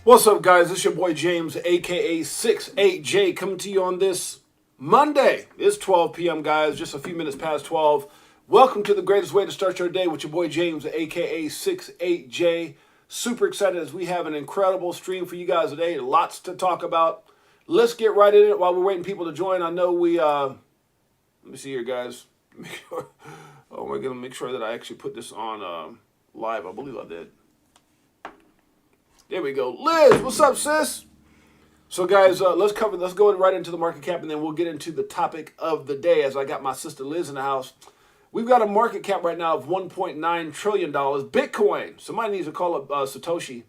What's up, guys? It's your boy James, aka Six8Jay, coming to you on this Monday. It's 12 p.m., guys, just a few minutes past 12. Welcome to the greatest way to start your day with your boy James, aka Six8Jay. Super excited as we have an incredible stream for you guys today. Lots to talk about. Let's get right in it while we're waiting people to join. I know let me see here, guys. Oh my God, make sure that I actually put this on live. I believe I did. There we go. Liz, what's up, sis? So, guys, let's go right into the market cap, and then we'll get into the topic of the day as I got my sister Liz in the house. We've got a market cap right now of $1.9 trillion. Bitcoin. Somebody needs to call up Satoshi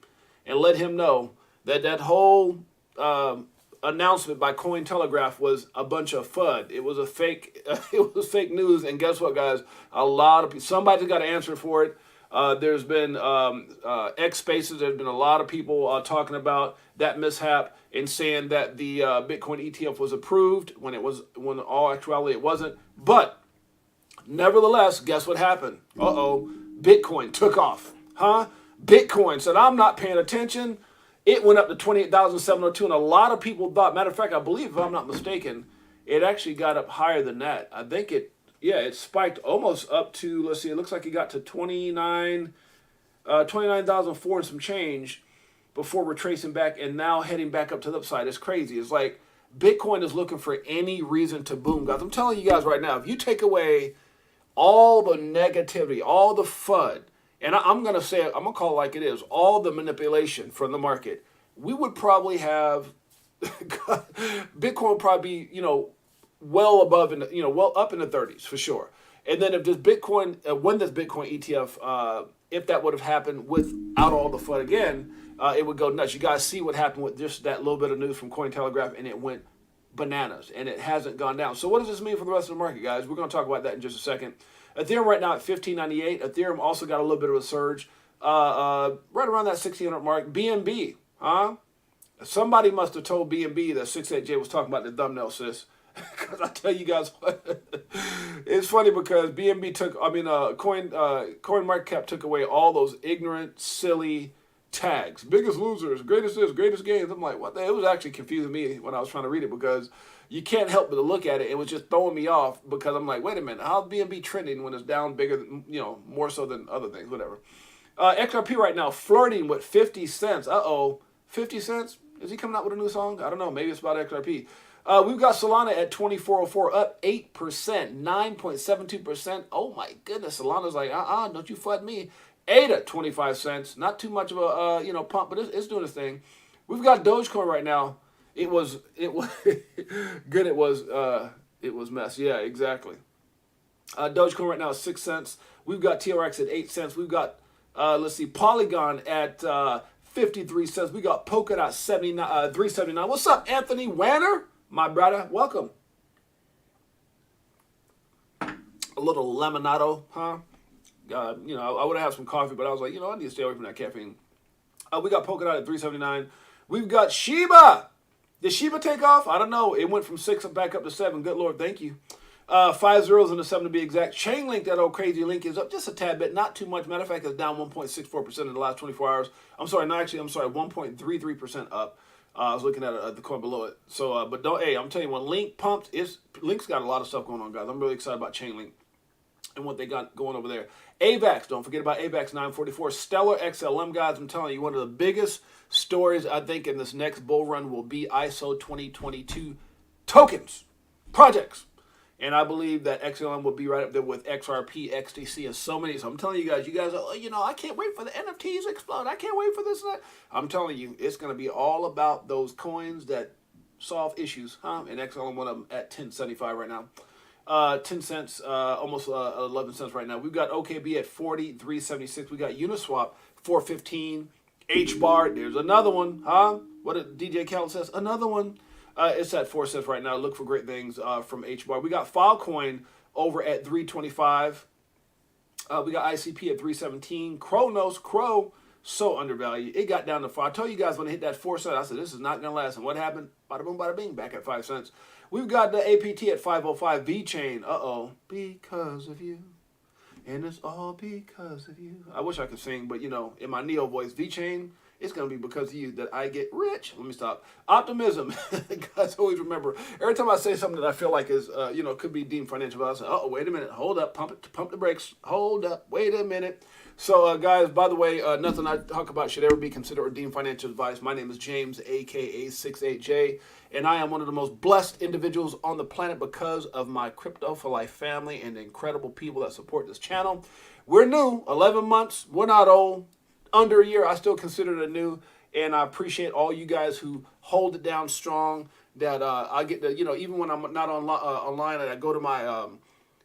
and let him know that that whole announcement by Cointelegraph was a bunch of FUD. It was a fake. It was fake news. And guess what, guys? A lot of people. Somebody's got to answer for it. There's been X Spaces. There's been a lot of people talking about that mishap and saying that the Bitcoin ETF was approved when in all actuality it wasn't. But nevertheless, guess what happened? Bitcoin took off, huh? Bitcoin said, "I'm not paying attention." It went up to 28,702, and a lot of people thought. Matter of fact, I believe, if I'm not mistaken, it actually got up higher than that. I think it. Yeah, it spiked almost up to, let's see, it looks like it got to 29,004 and some change before retracing back and now heading back up to the upside. It's crazy. It's like Bitcoin is looking for any reason to boom, guys. I'm telling you guys right now, if you take away all the negativity, all the FUD, and I'm going to say it, I'm going to call it like it is, all the manipulation from the market, we would probably have, Bitcoin would probably be, well above, well up in the 30s for sure. And then if this Bitcoin, when this Bitcoin ETF, if that would have happened without all the FUD again, it would go nuts. You guys see what happened with just that little bit of news from Cointelegraph, and it went bananas, and it hasn't gone down. So what does this mean for the rest of the market, guys? We're going to talk about that in just a second. Ethereum right now at 1598. Ethereum also got a little bit of a surge, right around that 1600 mark. BNB, huh? Somebody must have told BNB that 68J was talking about the thumbnail, sis. Because I tell you guys what, it's funny because BNB took, CoinMarketCap took away all those ignorant, silly tags. Biggest losers, greatest this, greatest gains. I'm like, what the hell? It was actually confusing me when I was trying to read it because you can't help but to look at it. It was just throwing me off because I'm like, wait a minute, how's BNB trending when it's down bigger than, more so than other things, whatever. XRP right now flirting with 50 cents. 50 cents? Is he coming out with a new song? I don't know. Maybe it's about XRP. We've got Solana at 2404, up 8%, 9.72%. Oh my goodness, Solana's like, don't you FUD me. ADA, 25 cents. Not too much of a, pump, but it's doing its thing. We've got Dogecoin right now. It was good. It was mess. Yeah, exactly. Dogecoin right now is 6 cents. We've got TRX at 8 cents. We've got, Polygon at 53 cents. We got Polkadot 379. What's up, Anthony Wanner? My brother, welcome. A little lemonado, huh? I would have had some coffee, but I was like, I need to stay away from that caffeine. We got Polkadot at 379. We've got Shiba. Did Shiba take off? I don't know. It went from 6 back up to 7. Good Lord, thank you. 5 zeros and a 7 to be exact. Chainlink, that old crazy link, is up just a tad bit, not too much. Matter of fact, it's down 1.64% in the last 24 hours. I'm sorry, 1.33% up. I was looking at the coin below it. So, I'm telling you, when Link pumped, Link's got a lot of stuff going on, guys. I'm really excited about Chainlink and what they got going over there. AVAX, don't forget about AVAX 944. Stellar XLM, guys. I'm telling you, one of the biggest stories, I think, in this next bull run will be ISO 2022 tokens, projects. And I believe that XLM will be right up there with XRP, XTC, and so many. So I'm telling you guys are, I can't wait for the NFTs to explode. I can't wait for this and that. I'm telling you, it's going to be all about those coins that solve issues, huh? And XLM went up at 10.75 right now. 10 cents, almost 11 cents right now. We've got OKB at 43.76. We got Uniswap 4.15. HBAR, there's another one, huh? What did DJ Cal says? Another one. It's at 4 cents right now. Look for great things from HBAR. We got Filecoin over at 3.25. We got ICP at 3.17. Crow, so undervalued. It got down to 5. I told you guys when it hit that 4 cents, I said this is not going to last. And what happened? Bada boom, bada bing, back at 5 cents. We've got the APT at 505. VeChain, because of you. And it's all because of you. I wish I could sing, but in my Neo voice, VeChain it's going to be because of you that I get rich. Let me stop. Optimism. Guys, always remember, every time I say something that I feel like is, could be deemed financial, I say, oh, wait a minute. Hold up. Pump the brakes. Hold up. Wait a minute. So, guys, by the way, nothing I talk about should ever be considered or deemed financial advice. My name is James, a.k.a. Six8Jay, and I am one of the most blessed individuals on the planet because of my Crypto for Life family and the incredible people that support this channel. We're new, 11 months. We're not old. Under a year, I still consider it new, and I appreciate all you guys who hold it down strong. That I get to, even when I'm not online, and I go to my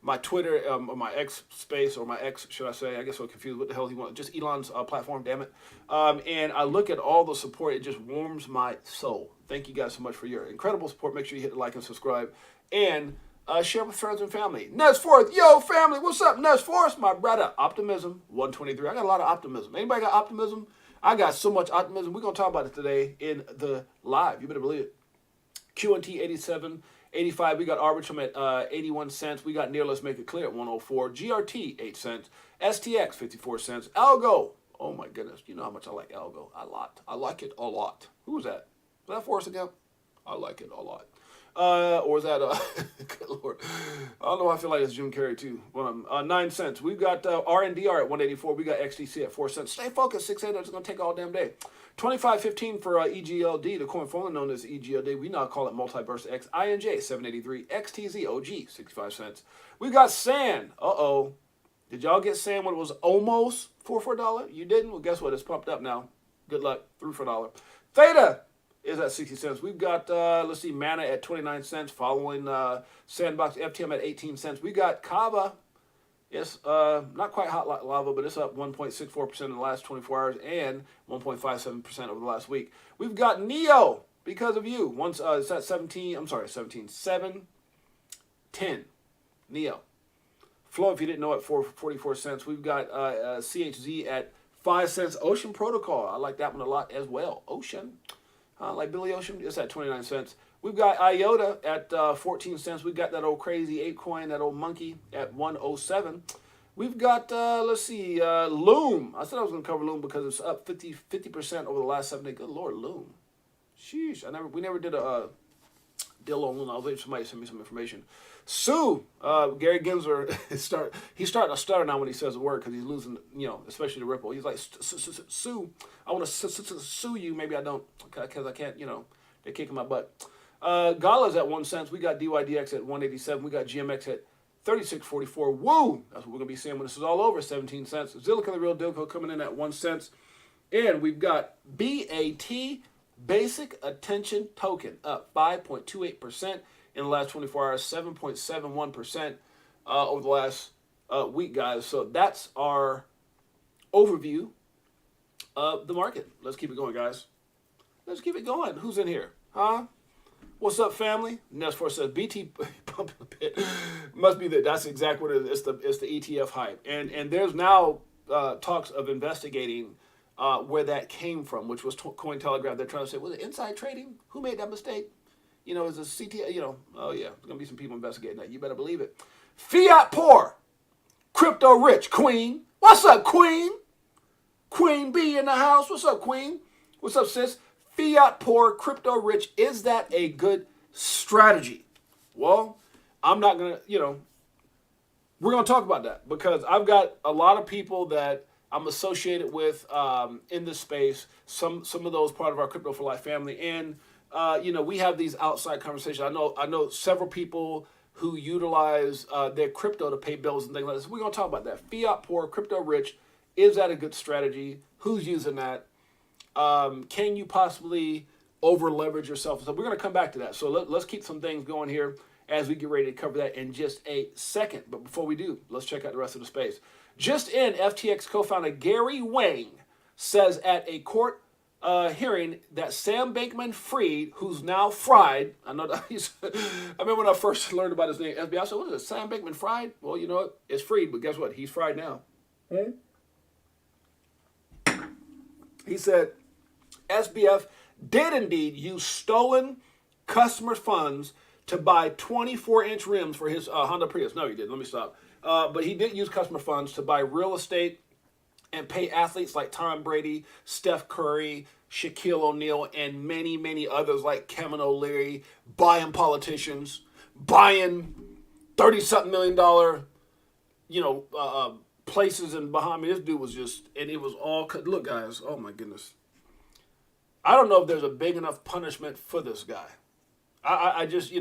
my Twitter, or my X space, or my X, should I say? I guess I'm confused. What the hell he wants? Just Elon's platform, damn it. And I look at all the support. It just warms my soul. Thank you guys so much for your incredible support. Make sure you hit the like and subscribe, and share with friends and family. Nez Forth, yo family, what's up? Nez Forth, my brother. Optimism 123. I got a lot of optimism. Anybody got optimism? I got so much optimism. We're gonna talk about it today in the live. You better believe it. QNT 87.85. We got Arbitrum at 81 cents. We got Near Let's Make It Clear at 104. GRT 8 cents. STX 54 cents. Algo. Oh my goodness. You know how much I like Algo. A lot. I like it a lot. Who was that? Was that Forrest again? I like it a lot. Or is that, good Lord, I don't know why I feel like it's Jim Carrey too. 9 cents. We've got RNDR at 184. We got XTC at 4 cents. Stay focused, 6 8. It's going to take all damn day. 25.15 for EGLD, the coin formerly known as EGLD. We now call it Multiburst X. INJ 783. XTZ OG 65 cents. We got SAN. Uh-oh. Did y'all get SAN when it was almost $4 for $1? You didn't? Well, guess what? It's pumped up now. Good luck. 3 for $1. Theta is at 60 cents. We've got, let's see, Mana at 29 cents, following Sandbox FTM at 18 cents. We got Kava. It's not quite hot like lava, but it's up 1.64% in the last 24 hours and 1.57% over the last week. We've got Neo, because of you. Once it's at 7.10. Neo. Flow, if you didn't know, at 44 cents. We've got CHZ at 5 cents. Ocean Protocol. I like that one a lot as well. Ocean. Like Billy Ocean, it's at 29 cents. We've got IOTA at 14 cents. We've got that old crazy ape coin, that old monkey, at 107. We've got, let's see, Loom. I said I was going to cover Loom because it's up 50% over the last 7 days. Good Lord, Loom. Sheesh. We never did a deal on Loom. I was waiting for somebody to send me some information. Sue. Gary Gensler, he's starting to stutter now when he says a word because he's losing, especially the Ripple. He's like, Sue, I want to sue you. Maybe I don't because I can't, they're kicking my butt. Gala's at 1 cent. We got DYDX at 187. We got GMX at 36.44. Woo! That's what we're going to be seeing when this is all over, 17 cents. Zilliqa, the real Dilco, coming in at 1 cent. And we've got BAT, Basic Attention Token, up 5.28% in the last 24 hours, 7.71% over the last week, guys. So that's our overview of the market. Let's keep it going, guys. Let's keep it going. Who's in here? Huh? What's up, family? Nest4 says BT pumping a bit. Must be that's exactly what it is. It's the ETF hype. And there's now talks of investigating where that came from, which was Cointelegraph. They're trying to say, was it inside trading? Who made that mistake? Is a CT, oh yeah, there's going to be some people investigating that. You better believe it. Fiat poor, crypto rich, Queen. What's up, Queen? Queen B in the house. What's up, Queen? What's up, sis? Fiat poor, crypto rich. Is that a good strategy? Well, I'm not going to, we're going to talk about that because I've got a lot of people that I'm associated with in this space. Some of those part of our Crypto for Life family. And we have these outside conversations. I know several people who utilize their crypto to pay bills and things like this. We're going to talk about that. Fiat poor, crypto rich. Is that a good strategy? Who's using that? Can you possibly over leverage yourself? So we're going to come back to that. So let's keep some things going here as we get ready to cover that in just a second. But before we do, let's check out the rest of the space. Just in, FTX co-founder Gary Wang says at a court hearing that Sam Bankman-Fried, who's now fried, I know that I remember when I first learned about his name, SBI, I said, what is it, Sam Bankman-Fried? Well, you know what? It's Fried, but guess what? He's fried now. He said, SBF did indeed use stolen customer funds to buy 24-inch rims for his Honda Prius. No, he didn't. Let me stop. But he did use customer funds to buy real estate and pay athletes like Tom Brady, Steph Curry, Shaquille O'Neal, and many, many others like Kevin O'Leary, buying politicians, buying $30-something million, places in Bahamas. This dude was just, and it was all, look, guys, oh my goodness. I don't know if there's a big enough punishment for this guy. I just,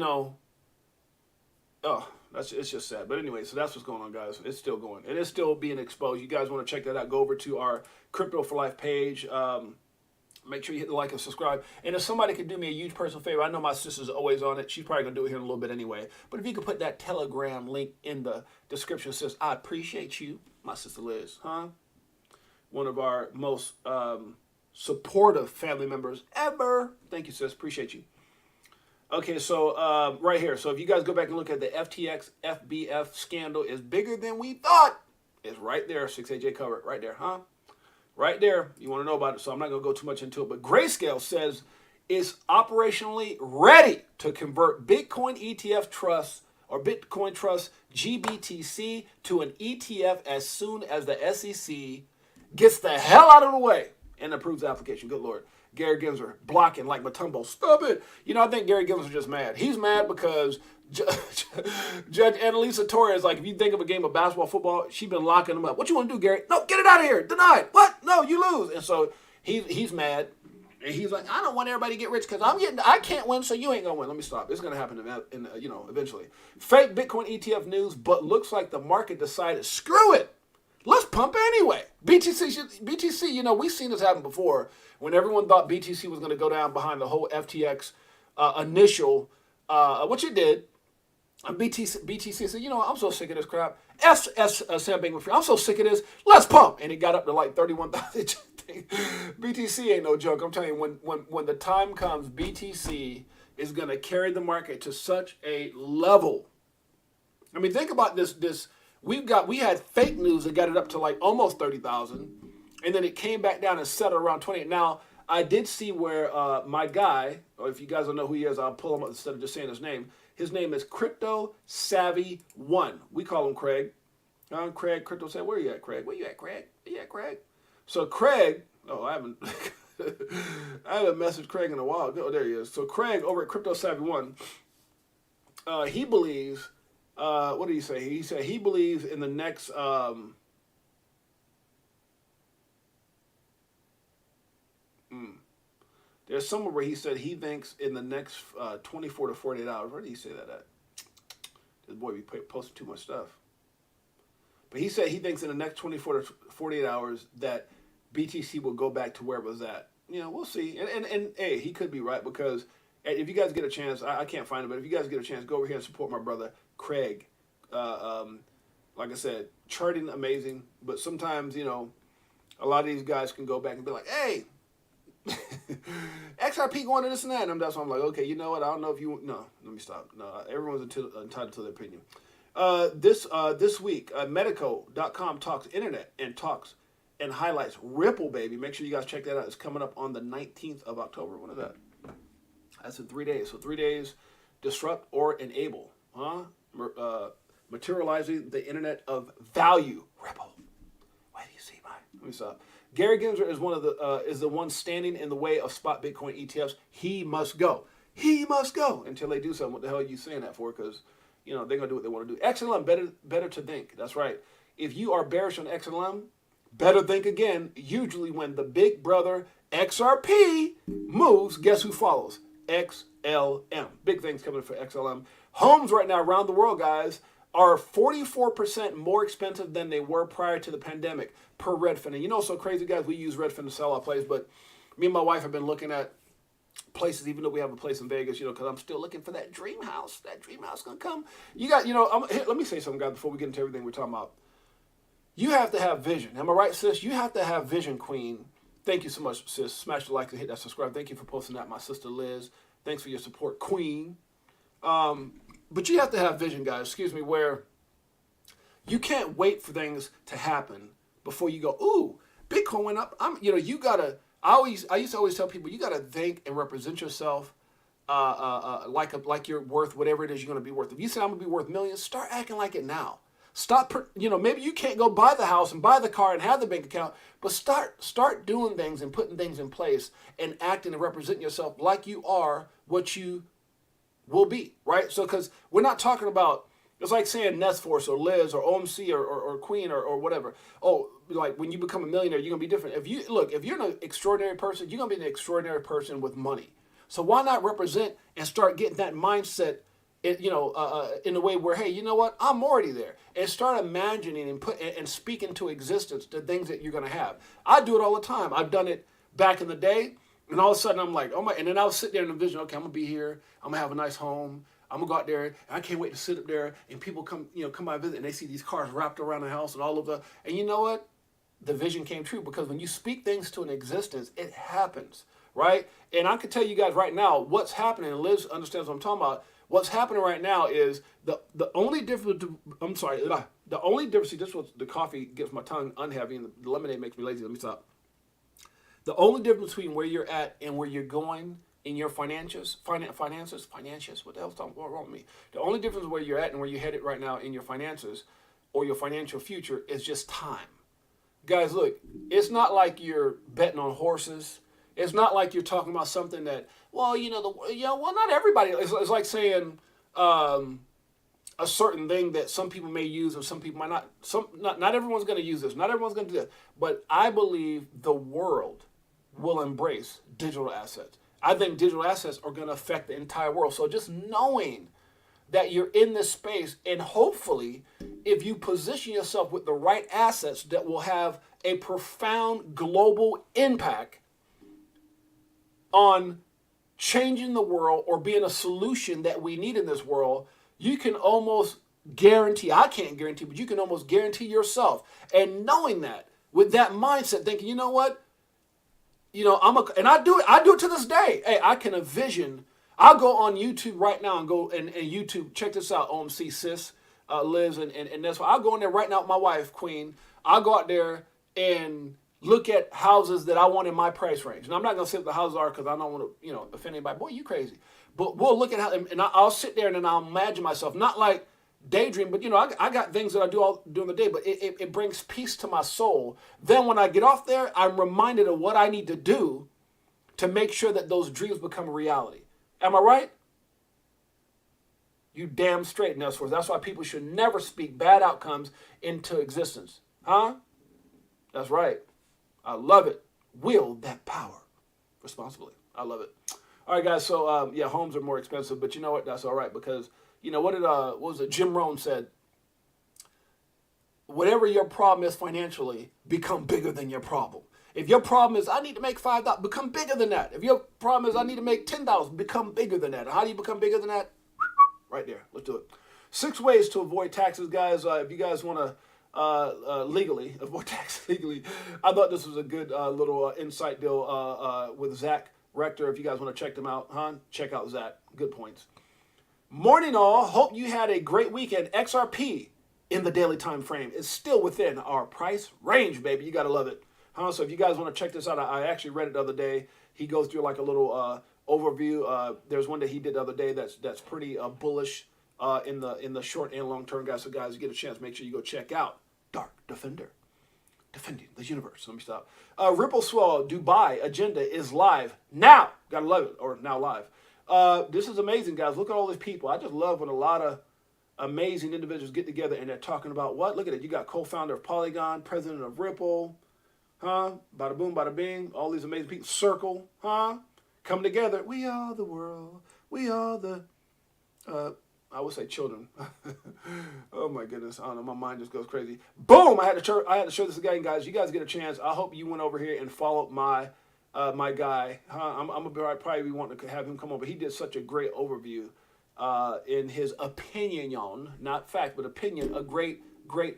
it's just sad. But anyway, so that's what's going on, guys. It's still going. It is still being exposed. You guys want to check that out, go over to our Crypto for Life page. Make sure you hit the like and subscribe. And if somebody could do me a huge personal favor, I know my sister's always on it. She's probably going to do it here in a little bit anyway. But if you could put that Telegram link in the description, sis, I appreciate you, my sister Liz. One of our most supportive family members ever. Thank you, sis. Appreciate you. Okay, so right here. So if you guys go back and look at the FTX FBF scandal is bigger than we thought. It's right there. 68Jay covered right there, Right there. You want to know about it, so I'm not going to go too much into it. But Grayscale says it's operationally ready to convert Bitcoin ETF Trust or Bitcoin Trust GBTC to an ETF as soon as the SEC gets the hell out of the way and approves the application. Good Lord. Gary Gensler blocking like Matumbo. Stop it. I think Gary Gensler's just mad. He's mad because Judge Annalisa Torres, like, if you think of a game of basketball, football, she's been locking him up. What you want to do, Gary? No, get it out of here. Denied. What? No, you lose. And so he's mad. And he's like, I don't want everybody to get rich because I can't win, so you ain't gonna win. Let me stop. It's gonna happen eventually. Fake Bitcoin ETF news, but looks like the market decided, screw it. Let's pump anyway. BTC, we've seen this happen before when everyone thought BTC was going to go down behind the whole FTX initial, which it did. BTC said, I'm so sick of this crap. Sam Bankman-Fried, I'm so sick of this. Let's pump. And it got up to like 31,000. BTC ain't no joke. I'm telling you, when the time comes, BTC is going to carry the market to such a level. I mean, think about this. We had fake news that got it up to like almost 30,000, and then it came back down and settled around 28. Now, I did see where my guy, or if you guys don't know who he is, I'll pull him up instead of just saying his name. His name is Crypto Savvy 1. We call him Craig. Craig, Crypto Savvy. Where you at, Craig? Where you at, Craig? Where you at, Craig? So Craig, I haven't messaged Craig in a while. Oh, there he is. So Craig over at Crypto Savvy 1, he believes. What did he say? He said he believes in the next there's somewhere where he said he thinks in the next 24 to 48 hours. Where did he say that at? This boy be posting too much stuff. But he said he thinks in the next 24 to 48 hours that BTC will go back to where it was at. We'll see. And hey, he could be right, because if you guys get a chance, I can't find it, but if you guys get a chance, go over here and support my brother Craig. Like I said, charting amazing, but sometimes, a lot of these guys can go back and be like, hey, XRP going to this and that. And that's why I'm like, okay, you know what? I don't know if you, no, let me stop. No, everyone's entitled to their opinion. This week, Medico.com talks internet and highlights Ripple, baby. Make sure you guys check that out. It's coming up on the 19th of October. When is that? That's in 3 days. So 3 days, disrupt or enable. Materializing the internet of value. Ripple. Why do you see my? Let me stop. Gary Gensler is the one standing in the way of spot Bitcoin ETFs. He must go. He must go until they do something. What the hell are you saying that for? Because they're gonna do what they want to do. XLM, better to think. That's right. If you are bearish on XLM, better think again. Usually when the big brother XRP moves, guess who follows? XLM. Big things coming for XLM. Homes right now around the world, guys, are 44% more expensive than they were prior to the pandemic per Redfin. And so crazy, guys, we use Redfin to sell our place, but me and my wife have been looking at places, even though we have a place in Vegas, because I'm still looking for that dream house. That dream house going to come. You got, let me say something, guys, before we get into everything we're talking about. You have to have vision. Am I right, sis? You have to have vision, queen. Thank you so much, sis. Smash the like and hit that subscribe. Thank you for posting that, my sister Liz. Thanks for your support, queen. But you have to have vision, guys, where you can't wait for things to happen before you go, ooh, Bitcoin went up. You gotta, I used to always tell people, you gotta think and represent yourself like you're worth whatever it is you're gonna be worth. If you say I'm gonna be worth millions, start acting like it now. Stop, maybe you can't go buy the house and buy the car and have the bank account, but start doing things and putting things in place and acting and representing yourself like you are what you will be, right? So, because we're not talking about, it's like saying Nest Force or Liz or OMC or Queen or whatever. Oh, like when you become a millionaire, you're going to be different. If you're an extraordinary person, you're going to be an extraordinary person with money. So why not represent and start getting that mindset in a way where, hey, you know what? I'm already there. And start imagining and speaking to existence the things that you're going to have. I do it all the time. I've done it back in the day. And all of a sudden I'm like, oh my, and then I'll sit there and envision, okay, I'm going to be here. I'm going to have a nice home. I'm going to go out there. And I can't wait to sit up there and people come by visit and they see these cars wrapped around the house and all of the, and you know what? The vision came true because when you speak things to an existence, it happens, right? And I can tell you guys right now what's happening, and Liz understands what I'm talking about. What's happening right now is the only difference. The only difference. See, this was the coffee gets my tongue unheavy, and the lemonade makes me lazy. Let me stop. The only difference between where you're at and where you're going in your finances. What the hell's wrong with me? The only difference where you're at and where you're headed right now in your finances or your financial future is just time. Guys, look, it's not like you're betting on horses. It's not like you're talking about something that, well, not everybody. It's like saying a certain thing that some people may use and some people might not. Not everyone's going to use this. Not everyone's going to do this. But I believe the world will embrace digital assets. I think digital assets are going to affect the entire world. So just knowing that you're in this space, and hopefully, if you position yourself with the right assets that will have a profound global impact on changing the world or being a solution that we need in this world, you can almost guarantee, I can't guarantee, but you can almost guarantee yourself. And knowing that, with that mindset, thinking, you know what? And I do it to this day. Hey, I can envision, I'll go on YouTube right now and go and YouTube, check this out, OMC sis, Liz, and that's why I'll go in there right now with my wife, Queen. I'll go out there and look at houses that I want in my price range. And I'm not going to say what the houses are because I don't want to, offend anybody. Boy, you crazy. But we'll look at how, and I'll sit there and then I'll imagine myself, not like daydream, but, I got things that I do all during the day, but it brings peace to my soul. Then when I get off there, I'm reminded of what I need to do to make sure that those dreams become a reality. Am I right? You damn straight, Nestforce. That's why people should never speak bad outcomes into existence. Huh? That's right. I love it. Wield that power responsibly. I love it. All right, guys. So, homes are more expensive, but you know what? That's all right because, what was it? Jim Rohn said, whatever your problem is financially, become bigger than your problem. If your problem is, I need to make $5, become bigger than that. If your problem is, I need to make $10, become bigger than that. How do you become bigger than that? Right there. Let's do it. 6 ways to avoid taxes, guys. If you guys want to avoid taxes legally, I thought this was a good little insight deal with Zach Rector. If you guys want to check them out, check out Zach. Good points. Morning, all. Hope you had a great weekend. XRP in the daily time frame is still within our price range, baby. You got to love it. So if you guys want to check this out, I actually read it the other day. He goes through like a little overview. There's one that he did the other day that's pretty bullish in the short and long term, guys. So guys, you get a chance, make sure you go check out Dark Defender, defending the universe. Let me stop. Ripple Swell Dubai agenda is live now. Gotta love it, or now live. This is amazing, guys. Look at all these people. I just love when a lot of amazing individuals get together and they're talking about what? Look at it. You got co-founder of Polygon, president of Ripple, bada boom, bada bing. All these amazing people. Circle, come together. We are the world. We are the, I would say children. Oh my goodness. I don't know. My mind just goes crazy. Boom. I had to show this again, guys. You guys get a chance. I hope you went over here and followed my guy. I'm gonna probably want to have him come over. He did such a great overview in his opinion, not fact, but opinion. A great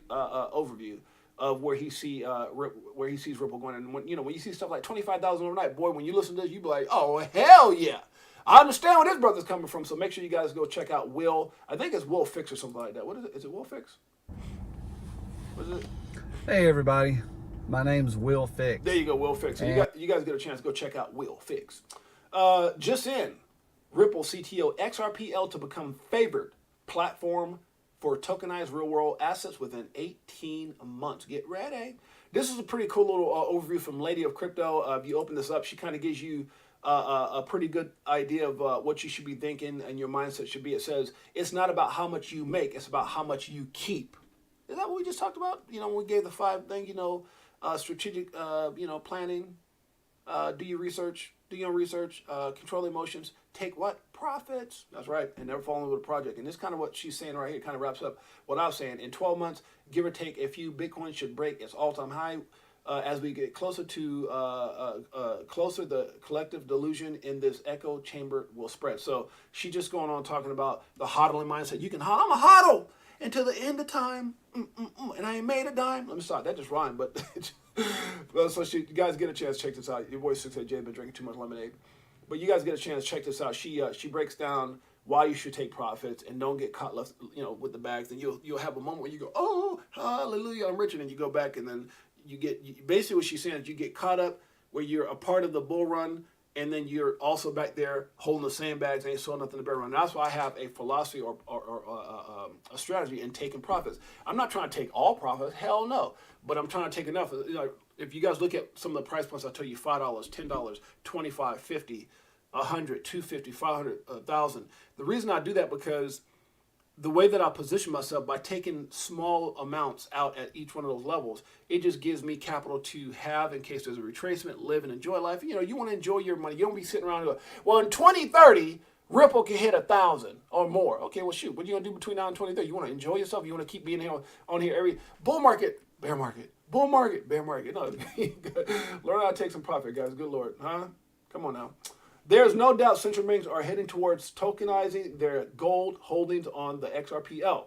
overview of where he sees Ripple going. And when you see stuff like 25,000 overnight, boy, when you listen to this, you be like, oh hell yeah. I understand where this brother's coming from, so make sure you guys go check out Will. I think it's Will Fix or something like that. What is it? Is it Will Fix? What is it? Hey everybody, my name's Will Fix. There you go, Will Fix. So you guys get a chance to go check out Will Fix. Just in, Ripple CTO XRPL to become favored platform for tokenized real-world assets within 18 months. Get ready. This is a pretty cool little overview from Lady of Crypto. If you open this up, she kind of gives you a pretty good idea of what you should be thinking and your mindset should be. It says, it's not about how much you make, it's about how much you keep. Is that what we just talked about? You know, when we gave the 5 thing, strategic, planning, do your research, control emotions, take what? Profits. That's right. And never fall in love with a project. And this kind of what she's saying right here kind of wraps up what I was saying. In 12 months, give or take a few, Bitcoin should break its all-time high. As we get closer to the collective delusion in this echo chamber will spread. So she just going on talking about the hodling mindset. You can hodl. I'm a hodl until the end of time. And I ain't made a dime. Let me stop. That just rhymed, but so you guys get a chance, check this out. Your boy Six8Jay been drinking too much lemonade, but you guys get a chance, check this out. She breaks down why you should take profits and don't get caught left, with the bags. And you'll have a moment where you go, oh, hallelujah, I'm rich, and then you go back and then you get basically what she's saying is you get caught up where you're a part of the bull run. And then you're also back there holding the same bags, ain't sold nothing to bear run. That's why I have a philosophy or a strategy in taking profits. I'm not trying to take all profits, hell no. But I'm trying to take enough. If you guys look at some of the price points, I tell you $5, $10, $25, $50, $100, $250, $500, $1,000. The reason I do that because the way that I position myself by taking small amounts out at each one of those levels, it just gives me capital to have in case there's a retracement, live and enjoy life. You want to enjoy your money. You don't be sitting around and go, well, in 2030, Ripple can hit 1,000 or more. Okay, well, shoot. What are you going to do between now and 2030? You want to enjoy yourself? You want to keep being here on here every bull market, bear market, bull market, bear market. No, learn how to take some profit, guys. Good Lord. Huh? Come on now. There's no doubt central banks are heading towards tokenizing their gold holdings on the XRPL.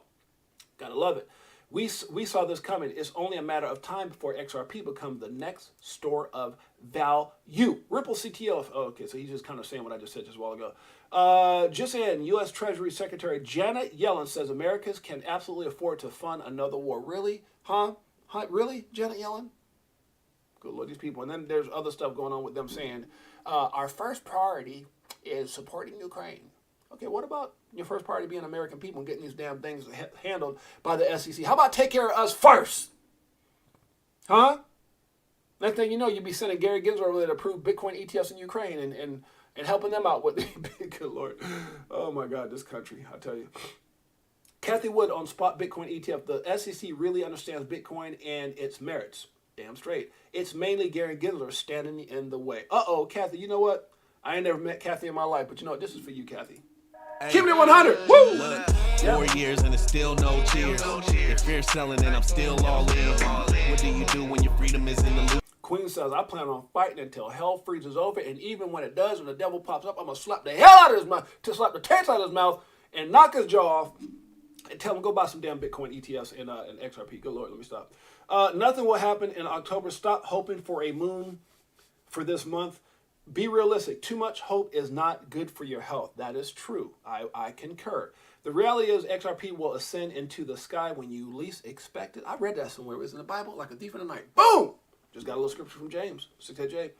Gotta love it. We saw this coming. It's only a matter of time before XRP becomes the next store of value. Ripple CTO. Oh, okay, so he's just kind of saying what I just said just a while ago. Just in, U.S. Treasury Secretary Janet Yellen says Americans can absolutely afford to fund another war. Really? Huh? Really, Janet Yellen? Good Lord, these people. And then there's other stuff going on with them saying, our first priority is supporting Ukraine. Okay, what about your first priority being American people and getting these damn things handled by the SEC? How about take care of us first? Huh? Next thing you know, you'll be sending Gary Gensler over there to approve Bitcoin ETFs in Ukraine and helping them out with good Lord. Oh my God, this country, I tell you. Kathy Wood on spot Bitcoin ETF. The SEC really understands Bitcoin and its merits. Damn straight. It's mainly Gary Gensler standing in the way. Uh-oh, Kathy, you know what? I ain't never met Kathy in my life, but you know what? This is for you, Kathy. Hey, keep it 100. Woo! Look, 4 years and it's still no cheers. If fear selling and I'm still all in. What do you do when your freedom is in the loop? Queen says, I plan on fighting until hell freezes over, and even when it does, when the devil pops up, I'm going to slap the hell out of his mouth, to slap the taste out of his mouth, and knock his jaw off, and tell him, go buy some damn Bitcoin ETFs and XRP. Good Lord, let me stop. Nothing will happen in October. Stop hoping for a moon for this month. Be realistic. Too much hope is not good for your health. That is true. I concur. The reality is XRP will ascend into the sky when you least expect it. I read that somewhere. It was in the Bible, like a thief in the night. Boom! Just got a little scripture from James, Six8Jay.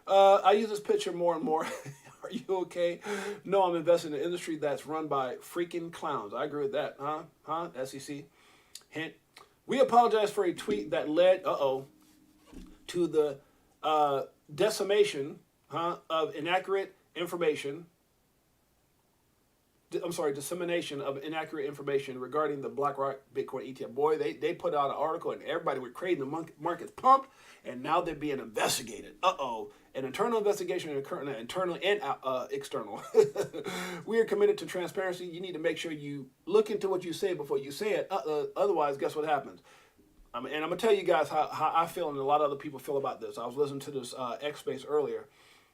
I use this picture more and more. Are you okay? No, I'm investing in an industry that's run by freaking clowns. I agree with that. Huh? SEC. Hint. We apologize for a tweet that led, to the dissemination of inaccurate information. Dissemination of inaccurate information regarding the BlackRock Bitcoin ETF. Boy, they put out an article and everybody was creating the market's pumped, and now they're being investigated. An internal investigation, internal and external. We are committed to transparency. You need to make sure you look into what you say before you say it. Otherwise, guess what happens? And I'm going to tell you guys how I feel and a lot of other people feel about this. I was listening to this X Space earlier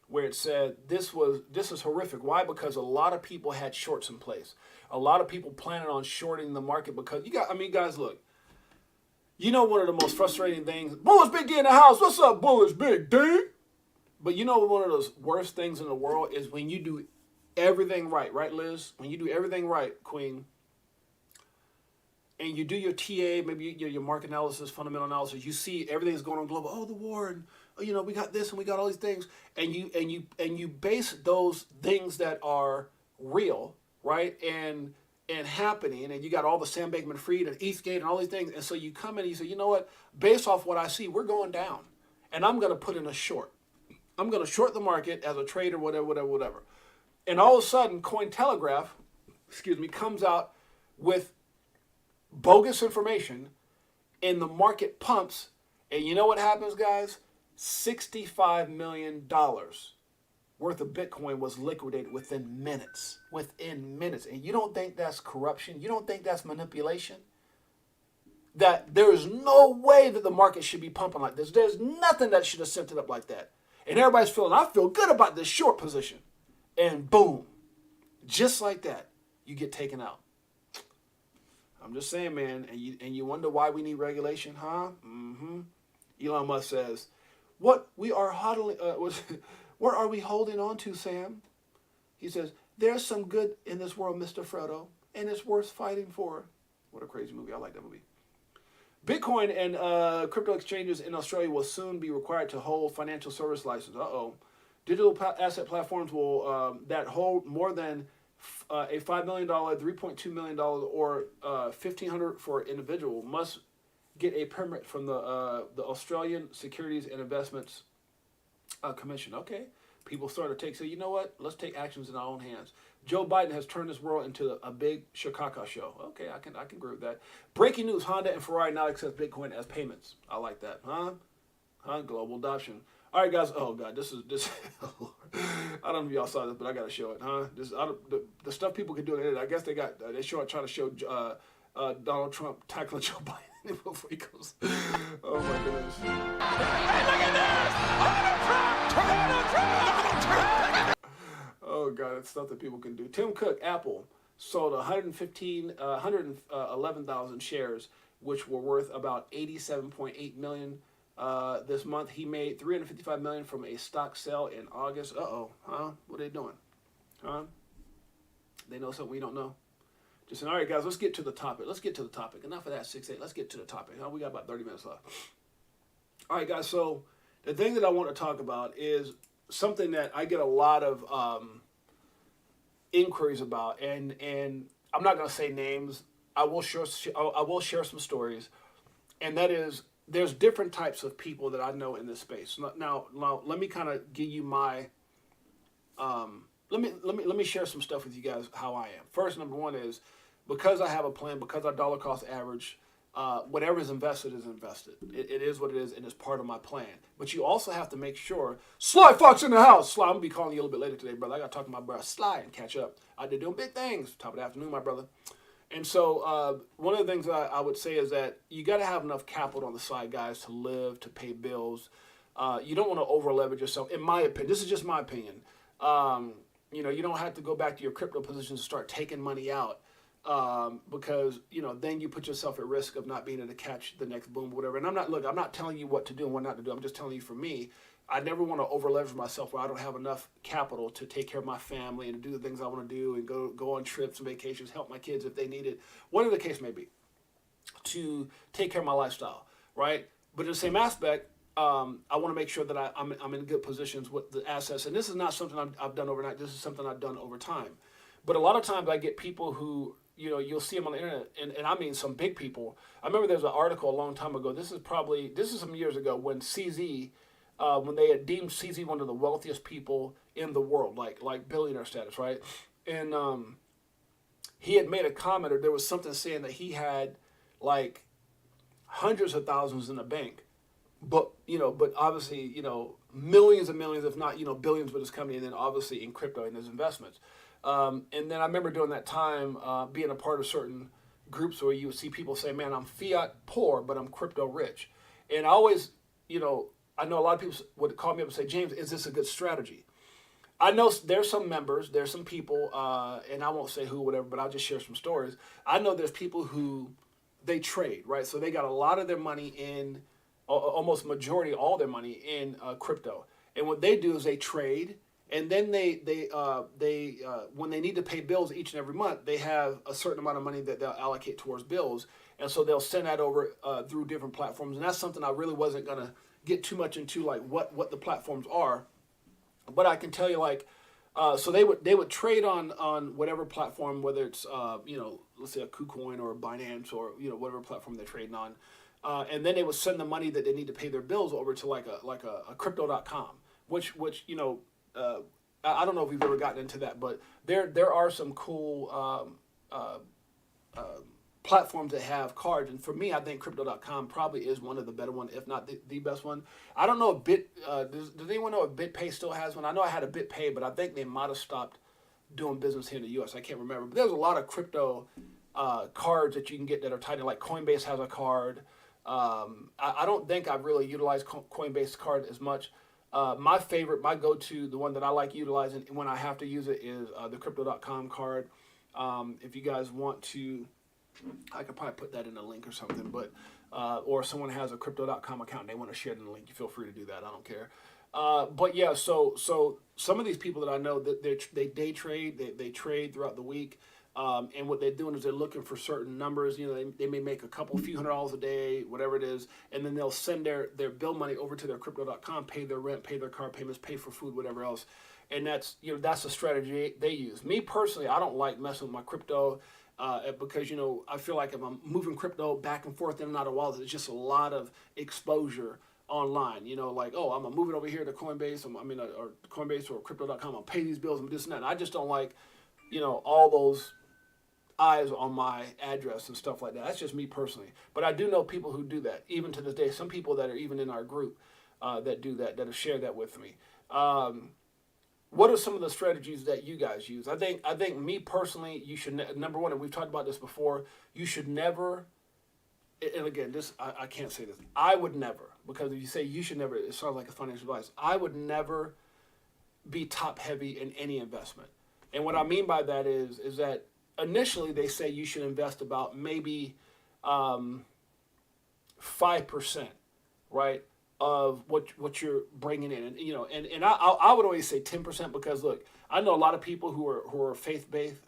where it said this is horrific. Why? Because a lot of people had shorts in place. A lot of people planning on shorting the market because guys, look. You know one of the most frustrating things, Bullish Big D in the house. What's up, Bullish Big D? But you know one of those worst things in the world is when you do everything right, Liz? When you do everything right, Queen, and you do your TA, maybe your market analysis, fundamental analysis, you see everything's going on global. Oh, the war, and we got this and we got all these things, and you base those things that are real, right? And and happening, and you got all the Sam Bankman-Fried and Eastgate and all these things, and so you come in and you say, you know what, based off what I see, we're going down, and I'm going to put in a short. I'm going to short the market as a trader, whatever. And all of a sudden, Cointelegraph, comes out with bogus information, and the market pumps, and you know what happens, guys? $65 million worth of Bitcoin was liquidated within minutes. And you don't think that's corruption? You don't think that's manipulation? That there is no way that the market should be pumping like this. There's nothing that should have sent it up like that. And everybody's feeling, I feel good about this short position. And boom, just like that, you get taken out. I'm just saying, man, and you wonder why we need regulation, huh? Mm-hmm. Elon Musk says, what are we holding on to, Sam? He says, there's some good in this world, Mr. Frodo, and it's worth fighting for. What a crazy movie. I like that movie. Bitcoin and crypto exchanges in Australia will soon be required to hold financial service license. Digital asset platforms will that hold more than a $5 million, $3.2 million, or $1,500 for an individual must get a permit from the Australian Securities and Investments Commission. Okay, people started to say, you know what? Let's take actions in our own hands. Joe Biden has turned this world into a big Chicago show. Okay, I can agree with that. Breaking news: Honda and Ferrari now accept Bitcoin as payments. I like that, huh? Global adoption. All right, guys. Oh God, this. I don't know if y'all saw this, but I gotta show it, huh? The stuff people can do on the internet. I guess they're trying to show Donald Trump tackling Joe Biden before he goes. Oh my goodness. Hey, look at this! Donald Trump! Oh God, it's stuff that people can do. Tim Cook, Apple, sold 111,000 shares, which were worth about $87.8 million. This month, he made $355 million from a stock sale in August. What are they doing? They know something we don't know. Just saying, all right, guys, let's get to the topic. Enough of that 6-8. Let's get to the topic. We got about 30 minutes left. All right, guys. So the thing that I want to talk about is something that I get a lot of inquiries about, and I'm not going to say names. I will share some stories, and that is, there's different types of people that I know in this space. Now let me kind of give you my let me share some stuff with you guys how I am. First, number one is, because I have a plan, because I dollar cost average, whatever is invested is invested. It is what it is, and it's part of my plan. But you also have to make sure, Sly Fox in the house. Sly, I'm going to be calling you a little bit later today, brother. I got to talk to my brother Sly and catch up. I've been doing big things. Top of the afternoon, my brother. And so one of the things I would say is that you got to have enough capital on the side, guys, to live, to pay bills. You don't want to over leverage yourself. In my opinion, this is just my opinion. You don't have to go back to your crypto positions and start taking money out. Because then you put yourself at risk of not being able to catch the next boom or whatever. And I'm not telling you what to do and what not to do. I'm just telling you, for me, I never want to over leverage myself where I don't have enough capital to take care of my family and to do the things I want to do and go on trips and vacations, help my kids if they need it, whatever the case may be, to take care of my lifestyle, right? But in the same aspect, I want to make sure that I'm in good positions with the assets. And this is not something I've done overnight. This is something I've done over time. But a lot of times I get people who, you'll see them on the internet, and I mean some big people. I remember there was an article a long time ago. This is some years ago when CZ, when they had deemed CZ one of the wealthiest people in the world, like billionaire status, right? And he had made a comment, or there was something saying that he had like hundreds of thousands in the bank, but obviously millions and millions, if not billions, with his company, and then obviously in crypto and his investments. And then I remember during that time being a part of certain groups where you would see people say, man, I'm fiat poor, but I'm crypto rich. And I always, I know a lot of people would call me up and say, James, is this a good strategy? I know there's some members, there's some people, and I won't say who, whatever, but I'll just share some stories. I know there's people who, they trade, right? So they got a lot of their money in, almost majority, all their money in crypto. And what they do is they trade. And then they when they need to pay bills each and every month, they have a certain amount of money that they'll allocate towards bills, and so they'll send that over through different platforms. And that's something I really wasn't gonna get too much into, like what the platforms are. But I can tell you, So they would trade on whatever platform, whether it's let's say a KuCoin or a Binance or whatever platform they're trading on, and then they would send the money that they need to pay their bills over to like a crypto.com, which I don't know if we've ever gotten into that, but there are some cool platforms that have cards, and for me, I think crypto.com probably is one of the better one, if not the best one. I don't know if does anyone know if BitPay still has one? I know I had a BitPay, but I think they might have stopped doing business here in the U.S. I can't remember, but there's a lot of crypto cards that you can get that are tied in. Like Coinbase has a card. I don't think I've really utilized Coinbase card as much. My favorite, my go-to, the one that I like utilizing when I have to use it is the crypto.com card. If you guys want to, I could probably put that in a link or something, but or someone has a crypto.com account and they want to share it in the link, you feel free to do that. I don't care. But yeah, so some of these people that I know that they day trade, they trade throughout the week, and what they're doing is they're looking for certain numbers. They may make a few $100s a day, whatever it is, and then they'll send their bill money over to their crypto.com, pay their rent, pay their car payments, pay for food, whatever else. And that's a strategy they use. Me personally, I don't like messing with my crypto. Because I feel like if I'm moving crypto back and forth in and out of wallets, it's just a lot of exposure online. Like, oh, I'm gonna move it over here to Coinbase, or Coinbase or Crypto.com. I'll pay these bills and this and that. And I just don't like, all those eyes on my address and stuff like that. That's just me personally. But I do know people who do that, even to this day. Some people that are even in our group that do that have shared that with me. What are some of the strategies that you guys use? I think me personally, you should number one, and we've talked about this before. You should never, and again, I can't say this. I would never, because if you say you should never, it sounds like a financial advice. I would never be top heavy in any investment, and what I mean by that is that initially they say you should invest about maybe 5%, right? Of what you're bringing in, and I would always say 10%, because look, I know a lot of people who are faith based,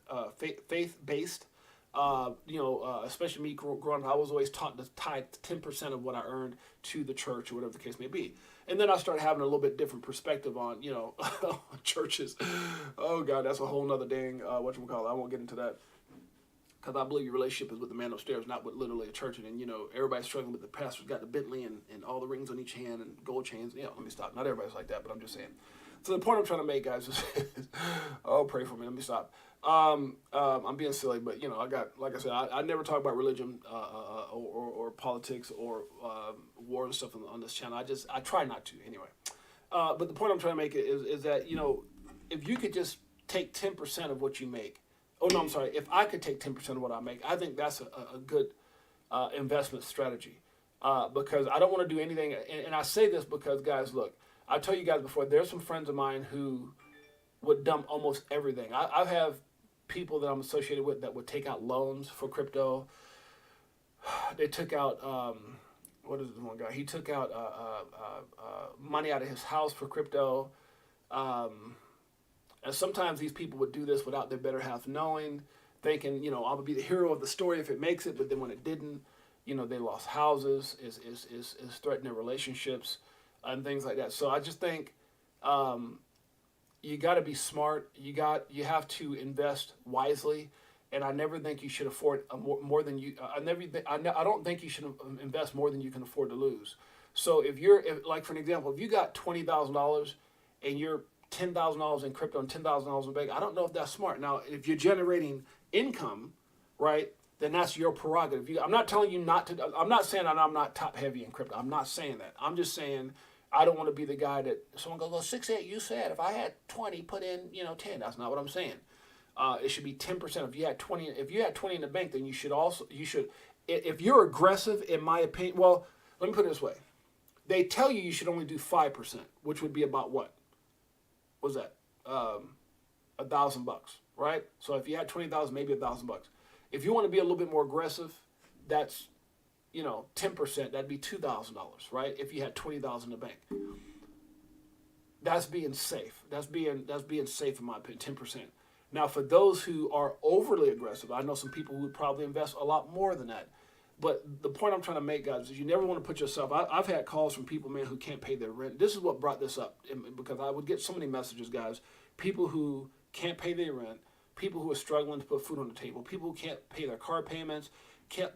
especially me growing up. I was always taught to tie 10% of what I earned to the church or whatever the case may be, and then I started having a little bit different perspective on churches. Oh God, that's a whole nother dang whatchamacallit. I won't get into that. Because I believe your relationship is with the man upstairs, not with literally a church. And everybody's struggling with the pastor's got the Bentley and all the rings on each hand and gold chains. Let me stop. Not everybody's like that, but I'm just saying. So the point I'm trying to make, guys, is oh, pray for me. Let me stop. I'm being silly, but like I said, I never talk about religion or politics or war and stuff on this channel. I try not to anyway. But the point I'm trying to make is that if you could just take 10% of what you make. Oh, no, I'm sorry. If I could take 10% of what I make, I think that's a good investment strategy, because I don't want to do anything. And I say this because, guys, look, I told you guys before, there's some friends of mine who would dump almost everything. I have people that I'm associated with that would take out loans for crypto. They took out, what is the one guy? He took out money out of his house for crypto. And sometimes these people would do this without their better half knowing, thinking, I'm going to be the hero of the story if it makes it. But then when it didn't, they lost houses, is threatened their relationships and things like that. So I just think you got to be smart. You have to invest wisely. And I never think you should afford more than you. I don't think you should invest more than you can afford to lose. So like for an example, if you got $20,000 and you're $10,000 in crypto and $10,000 in bank, I don't know if that's smart. Now, if you're generating income, right, then that's your prerogative. I'm not telling you not to. I'm not saying that I'm not top heavy in crypto. I'm not saying that. I'm just saying I don't want to be the guy that someone goes, well, 6-8, you said if I had 20, put in 10. That's not what I'm saying. It should be 10%. If you had 20 in the bank, then you should. If you're aggressive, in my opinion, well, let me put it this way. They tell you should only do 5%, which would be about what? What's that? $1,000, right? So if you had 20,000, maybe $1,000. If you want to be a little bit more aggressive, that's 10%. That'd be $2,000, right? If you had 20,000 in the bank, that's being safe. That's being safe in my opinion. 10%. Now, for those who are overly aggressive, I know some people who would probably invest a lot more than that. But the point I'm trying to make, guys, is you never want to put yourself. I've had calls from people, man, who can't pay their rent. This is what brought this up, because I would get so many messages, guys. people who can't pay their rent, people who are struggling to put food on the table, people who can't pay their car payments, can't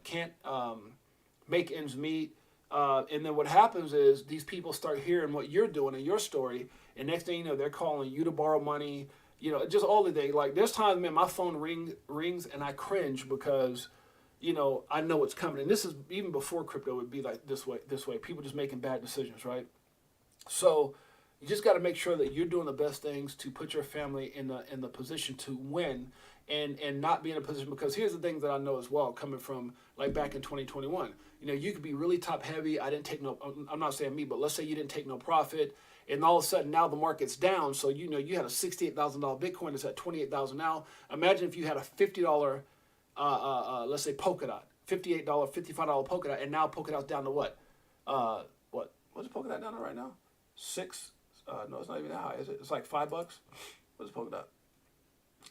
make ends meet. And then what happens is these people start hearing what you're doing in your story, and next thing you know, they're calling you to borrow money. You know, just all the day. Like there's times, man, my phone rings and I cringe because, you know, I know it's coming. And this is even before crypto would be like this way. People just making bad decisions, right? So you just got to make sure that you're doing the best things to put your family in the position to win, and not be in a position, because here's the thing that I know as well, coming from like back in 2021. You know, you could be really top heavy. I'm not saying me, but let's say you didn't take no profit, and all of a sudden now the market's down. So you know you had a $68,000 Bitcoin that's at $28,000 now. Imagine if you had a $50, let's say Polkadot, $58, $55 Polkadot, and now Polkadot's down to what? What's Polkadot down to right now? No, it's not even that high, is it? It's like $5. What's Polkadot?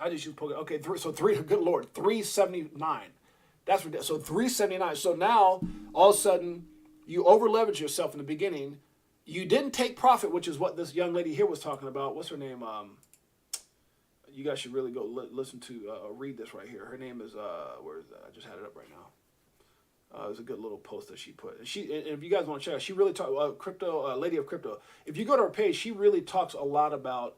I just use Polkadot. Okay, good Lord, 379. That's ridiculous. So 379. So now all of a sudden you over leverage yourself in the beginning. You didn't take profit, which is what this young lady here was talking about. What's her name? You guys should really go listen to read this right here. Her name is where is that? I just had it up right now. It was a good little post that she put. And if you guys want to check out, she really talked crypto, lady of crypto. If you go to her page, she really talks a lot about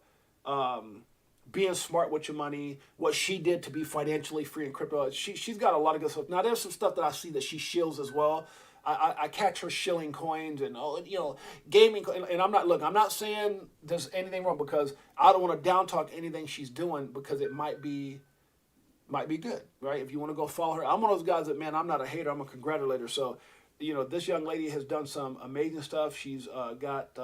being smart with your money, what she did to be financially free in crypto. She's got a lot of good stuff. Now there's some stuff that I see that she shills as well. I catch her shilling coins and gaming. And I'm not saying there's anything wrong, because I don't want to down talk anything she's doing, because it might be good, right? If you want to go follow her, I'm one of those guys that, man, I'm not a hater, I'm a congratulator. So, this young lady has done some amazing stuff. She's got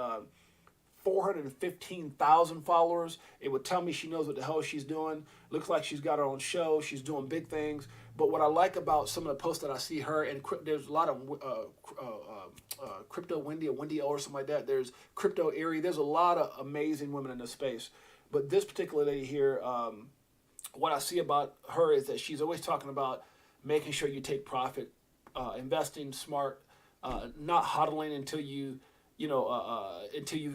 415,000 followers. It would tell me she knows what the hell she's doing. Looks like she's got her own show. She's doing big things. But what I like about some of the posts that I see her, and there's a lot of Crypto Wendy or something like that. There's Crypto Erie. There's a lot of amazing women in this space. But this particular lady here, what I see about her is that she's always talking about making sure you take profit, investing smart, not hodling until you've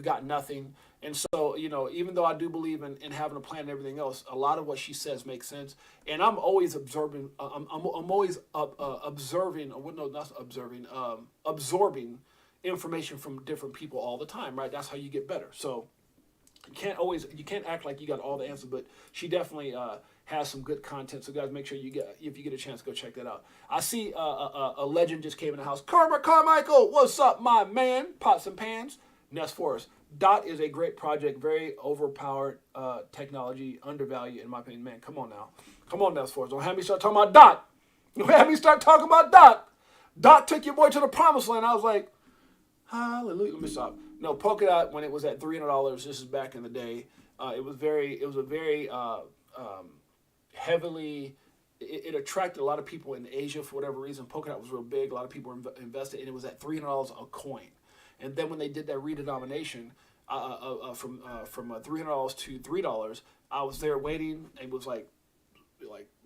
got nothing. And so, even though I do believe in having a plan and everything else, a lot of what she says makes sense. And I'm always observing. I'm always absorbing information from different people all the time. Right? That's how you get better. So you can't act like you got all the answers, but she definitely has some good content. So guys, make sure if you get a chance, go check that out. I see a legend just came in the house. Carmichael, what's up, my man? Pots and pans. Nest Forest. DOT is a great project, very overpowered technology, undervalued in my opinion. Man, come on now. Come on, Nest Forest. Don't have me start talking about DOT. Don't have me start talking about DOT. DOT took your boy to the promised land. I was like, hallelujah. Let me stop. No, Polkadot, when it was at $300, this is back in the day. It was a very heavily, it attracted a lot of people in Asia for whatever reason. Polkadot was real big. A lot of people invested, and it was at $300 a coin. And then when they did that redenomination from $300 to $3, I was there waiting. It was like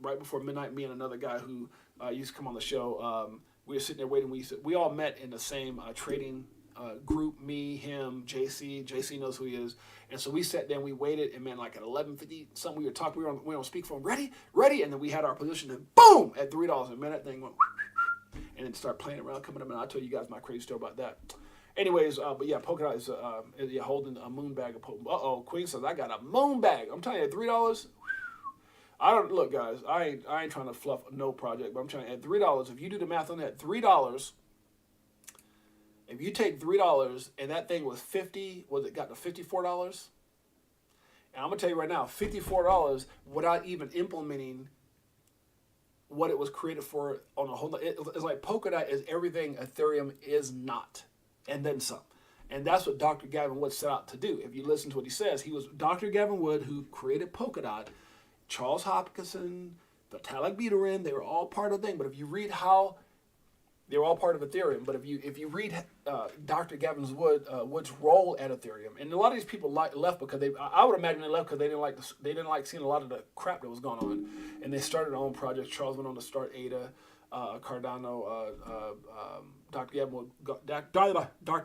right before midnight. Me and another guy who used to come on the show, we were sitting there waiting. We all met in the same trading group. Me, him, JC. JC knows who he is. And so we sat there and we waited. And man, like at 11:50 something, we were talking. We were on speakerphone. Ready. And then we had our position. And boom, at $3. And man, that thing went. And then started playing around, coming up. And I'll tell you guys my crazy story about that. Anyways, but yeah, Polkadot is holding a moon bag of Queen says I got a moon bag. I'm telling you, at $3. I don't look, guys. I ain't trying to fluff no project, but I'm trying at $3. If you do the math on that, $3. If you take $3 and that thing was got to $54? And I'm gonna tell you right now, $54 without even implementing what it was created for on a whole. It's like Polkadot is everything Ethereum is not. And then some. And that's what Dr. Gavin Wood set out to do. If you listen to what he says, he was Dr. Gavin Wood who created Polkadot. Charles Hopkinson, Vitalik Buterin, they were all part of the thing. But if you read how they were all part of Ethereum, but if you read Dr. Gavin Wood's role at Ethereum, and a lot of these people left because I would imagine they left because they didn't like seeing a lot of the crap that was going on, and they started their own projects. Charles went on to start ADA. Cardano, Dr.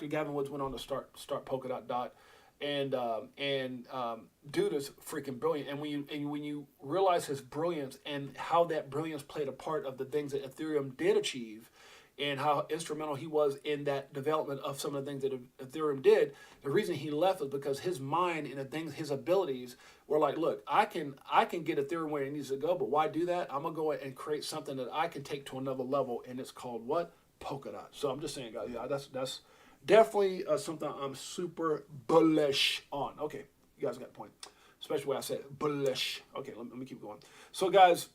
Gavin Woods went on to start Polkadot. Dude is freaking brilliant. And when you realize his brilliance and how that brilliance played a part of the things that Ethereum did achieve, and how instrumental he was in that development of some of the things that Ethereum did, the reason he left was because his mind and the things, his abilities were like, look, I can get Ethereum where it needs to go, but why do that? I'm gonna go and create something that I can take to another level, and it's called what? Polkadot. So I'm just saying, guys, yeah, that's definitely something I'm super bullish on. Okay, you guys got the point, especially when I said bullish. Okay, let me keep going. So, guys,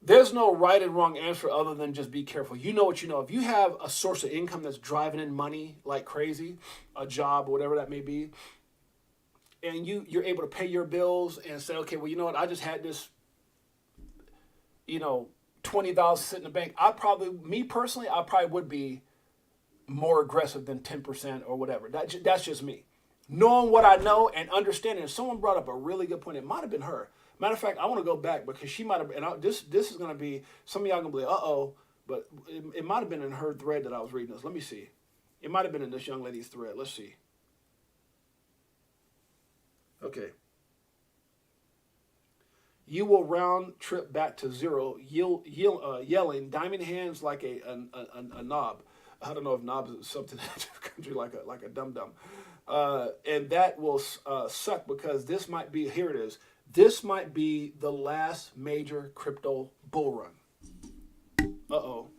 there's no right and wrong answer other than just be careful. You know what you know. If you have a source of income that's driving in money like crazy, a job or whatever that may be, and you're able to pay your bills and say, okay, well, you know what, I just had this, $20 sit in the bank. Me personally, I probably would be more aggressive than 10% or whatever. That's just me. Knowing what I know and understanding. Someone brought up a really good point. It might have been her. Matter of fact, I want to go back because she might have, this is going to be, some of y'all going to be like, uh-oh, but it might have been in her thread that I was reading this. Let me see. It might have been in this young lady's thread. Let's see. Okay. You will round trip back to zero, yelling, diamond hands like a knob. I don't know if knob is something in the country like a dum-dum. And that will suck because this might be, here it is. This might be the last major crypto bull run. Uh-oh.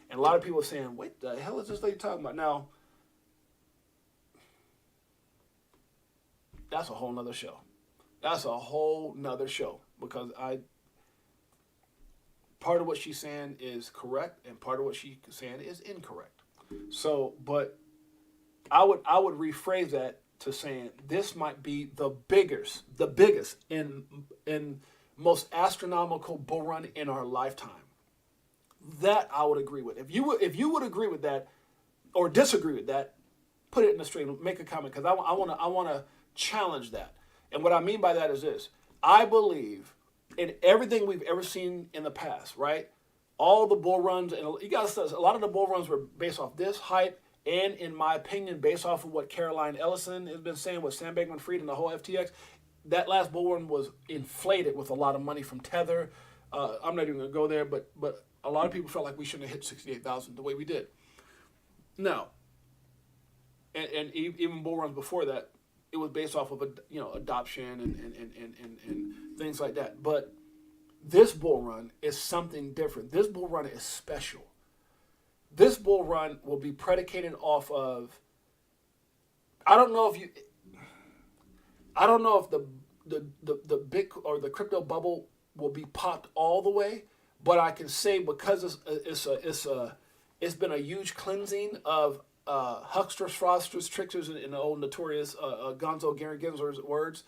And a lot of people are saying, what the hell is this lady talking about? Now, that's a whole nother show. That's a whole nother show because part of what she's saying is correct and part of what she's saying is incorrect. So, but I would rephrase that to saying this might be the biggest and most astronomical bull run in our lifetime. That I would agree with. If you would agree with that or disagree with that, put it in the stream, make a comment because I want to challenge that. And what I mean by that is this: I believe in everything we've ever seen in the past. Right? All the bull runs, and you guys, a lot of the bull runs were based off this hype. And in my opinion, based off of what Caroline Ellison has been saying with Sam Bankman-Fried and the whole FTX, that last bull run was inflated with a lot of money from Tether. I'm not even going to go there, but a lot of people felt like we shouldn't have hit 68,000 the way we did. Now, and even bull runs before that, it was based off of adoption and things like that. But this bull run is something different. This bull run is special. This bull run will be predicated off of, I don't know if the big or the crypto bubble will be popped all the way, but I can say because it's been a huge cleansing of hucksters, fraudsters, tricksters, in the old notorious Gonzo Gary Gensler's words.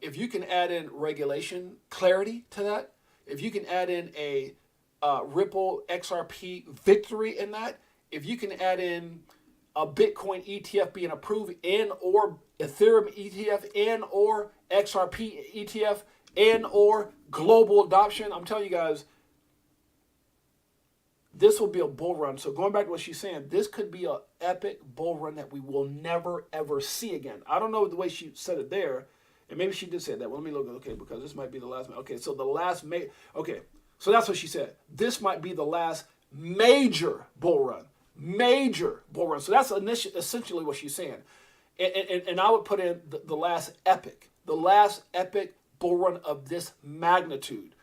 If you can add in regulation clarity to that, if you can add in a Ripple XRP victory in that, if you can add in a Bitcoin ETF being approved and or Ethereum ETF and or XRP ETF and or global adoption, I'm telling you guys, this will be a bull run. So going back to what she's saying, this could be an epic bull run that we will never, ever see again. I don't know the way she said it there, and maybe she did say that. Well, let me look, okay, because this might be the last. Okay, so the last, okay. So that's what she said. This might be the last major bull run. Major bull run. So that's essentially what she's saying. And I would put in the last epic bull run of this magnitude.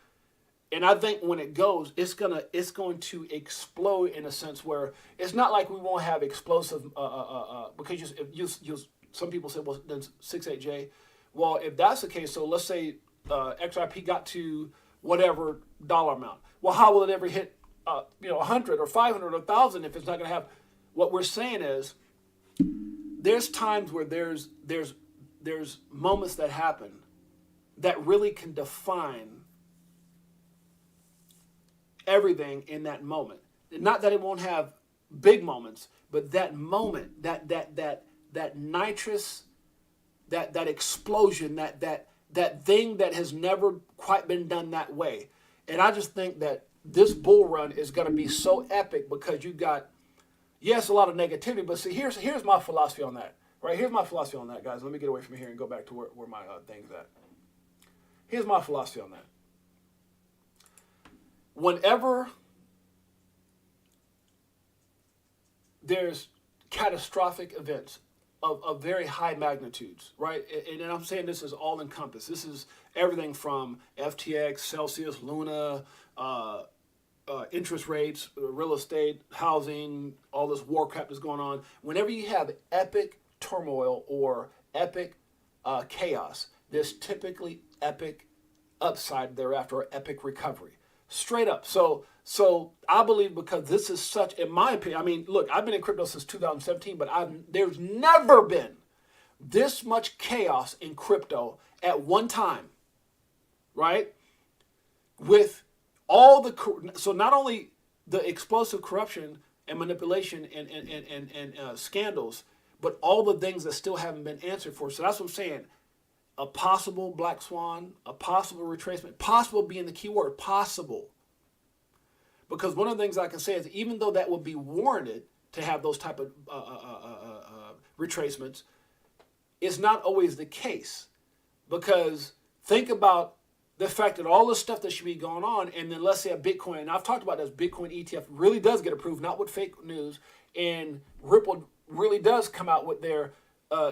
And I think when it goes, it's going to explode in a sense where it's not like we won't have explosive, because some people say, well, then Six8Jay. Well, if that's the case, so let's say XRP got to whatever dollar amount. Well, how will it ever hit 100 or 500 or 1,000 if it's not going to have? What we're saying is there's times where there's moments that happen that really can define everything in that moment. Not that it won't have big moments, but that moment, that nitrous, that explosion, that thing that has never quite been done that way. And I just think that this bull run is going to be so epic because you got yes, a lot of negativity, but see, here's my philosophy on that. Right, here's my philosophy on that, guys. Let me get away from here and go back to where my thing's at. Here's my philosophy on that. Whenever there's catastrophic events of very high magnitudes, right? And I'm saying this is all encompassed. This is everything from FTX, Celsius, Luna, interest rates, real estate, housing, all this war crap that's going on. Whenever you have epic turmoil or epic chaos, there's typically epic upside thereafter, or epic recovery. Straight up. So I believe, because this is such, in my opinion, I mean, look, I've been in crypto since 2017, but there's never been this much chaos in crypto at one time, right? With all the, so not only the explosive corruption and manipulation and scandals, but all the things that still haven't been answered for. So that's what I'm saying. A possible black swan, a possible retracement, possible being the key word, possible. Because one of the things I can say is, even though that would be warranted to have those type of retracements, it's not always the case. Because think about the fact that all the stuff that should be going on, and then let's say a Bitcoin, and I've talked about this, Bitcoin ETF really does get approved, not with fake news, and Ripple really does come out with their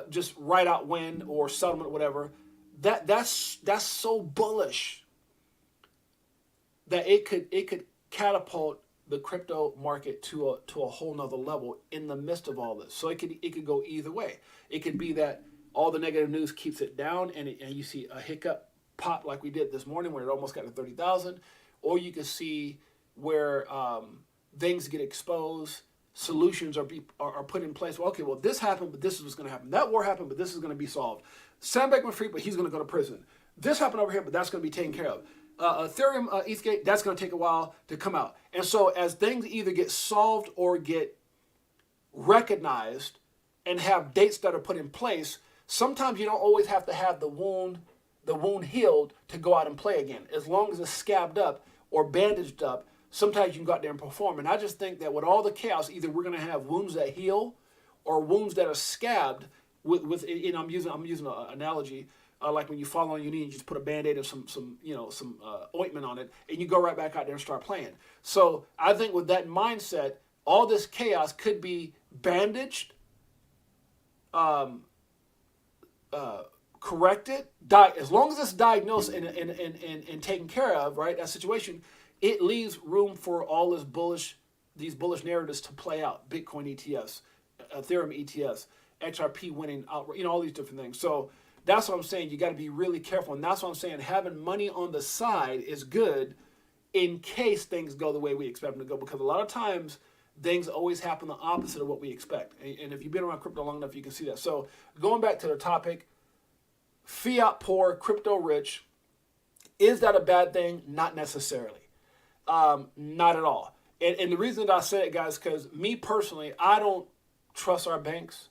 just write out win or settlement, whatever. That's so bullish that it could catapult the crypto market to a whole nother level in the midst of all this. So it could go either way. It could be that all the negative news keeps it down, and you see a hiccup pop like we did this morning where it almost got to 30,000, or you could see where things get exposed. Solutions are put in place. Well, okay, well, this happened, but this is what's going to happen. That war happened, but this is going to be solved. Sam Bankman-Fried, but he's going to go to prison. This happened over here, but that's going to be taken care of. Ethereum, ETHgate, that's going to take a while to come out. And so as things either get solved or get recognized and have dates that are put in place, sometimes you don't always have to have the wound healed to go out and play again. As long as it's scabbed up or bandaged up, sometimes you can go out there and perform. And I just think that with all the chaos, either we're going to have wounds that heal or wounds that are scabbed with you know, I'm using an analogy, like when you fall on your knee and you just put a Band-Aid or some ointment on it, and you go right back out there and start playing. So I think with that mindset, all this chaos could be bandaged, corrected, as long as it's diagnosed and taken care of, right, that situation, it leaves room for all these bullish narratives to play out. Bitcoin ETFs, Ethereum ETFs, XRP winning out, you know, all these different things. So that's what I'm saying. You got to be really careful. And that's what I'm saying. Having money on the side is good in case things go the way we expect them to go. Because a lot of times things always happen the opposite of what we expect. And if you've been around crypto long enough, you can see that. So going back to the topic, fiat poor, crypto rich, is that a bad thing? Not necessarily. Not at all. And the reason that I say it, guys, because me personally, I don't trust our banks.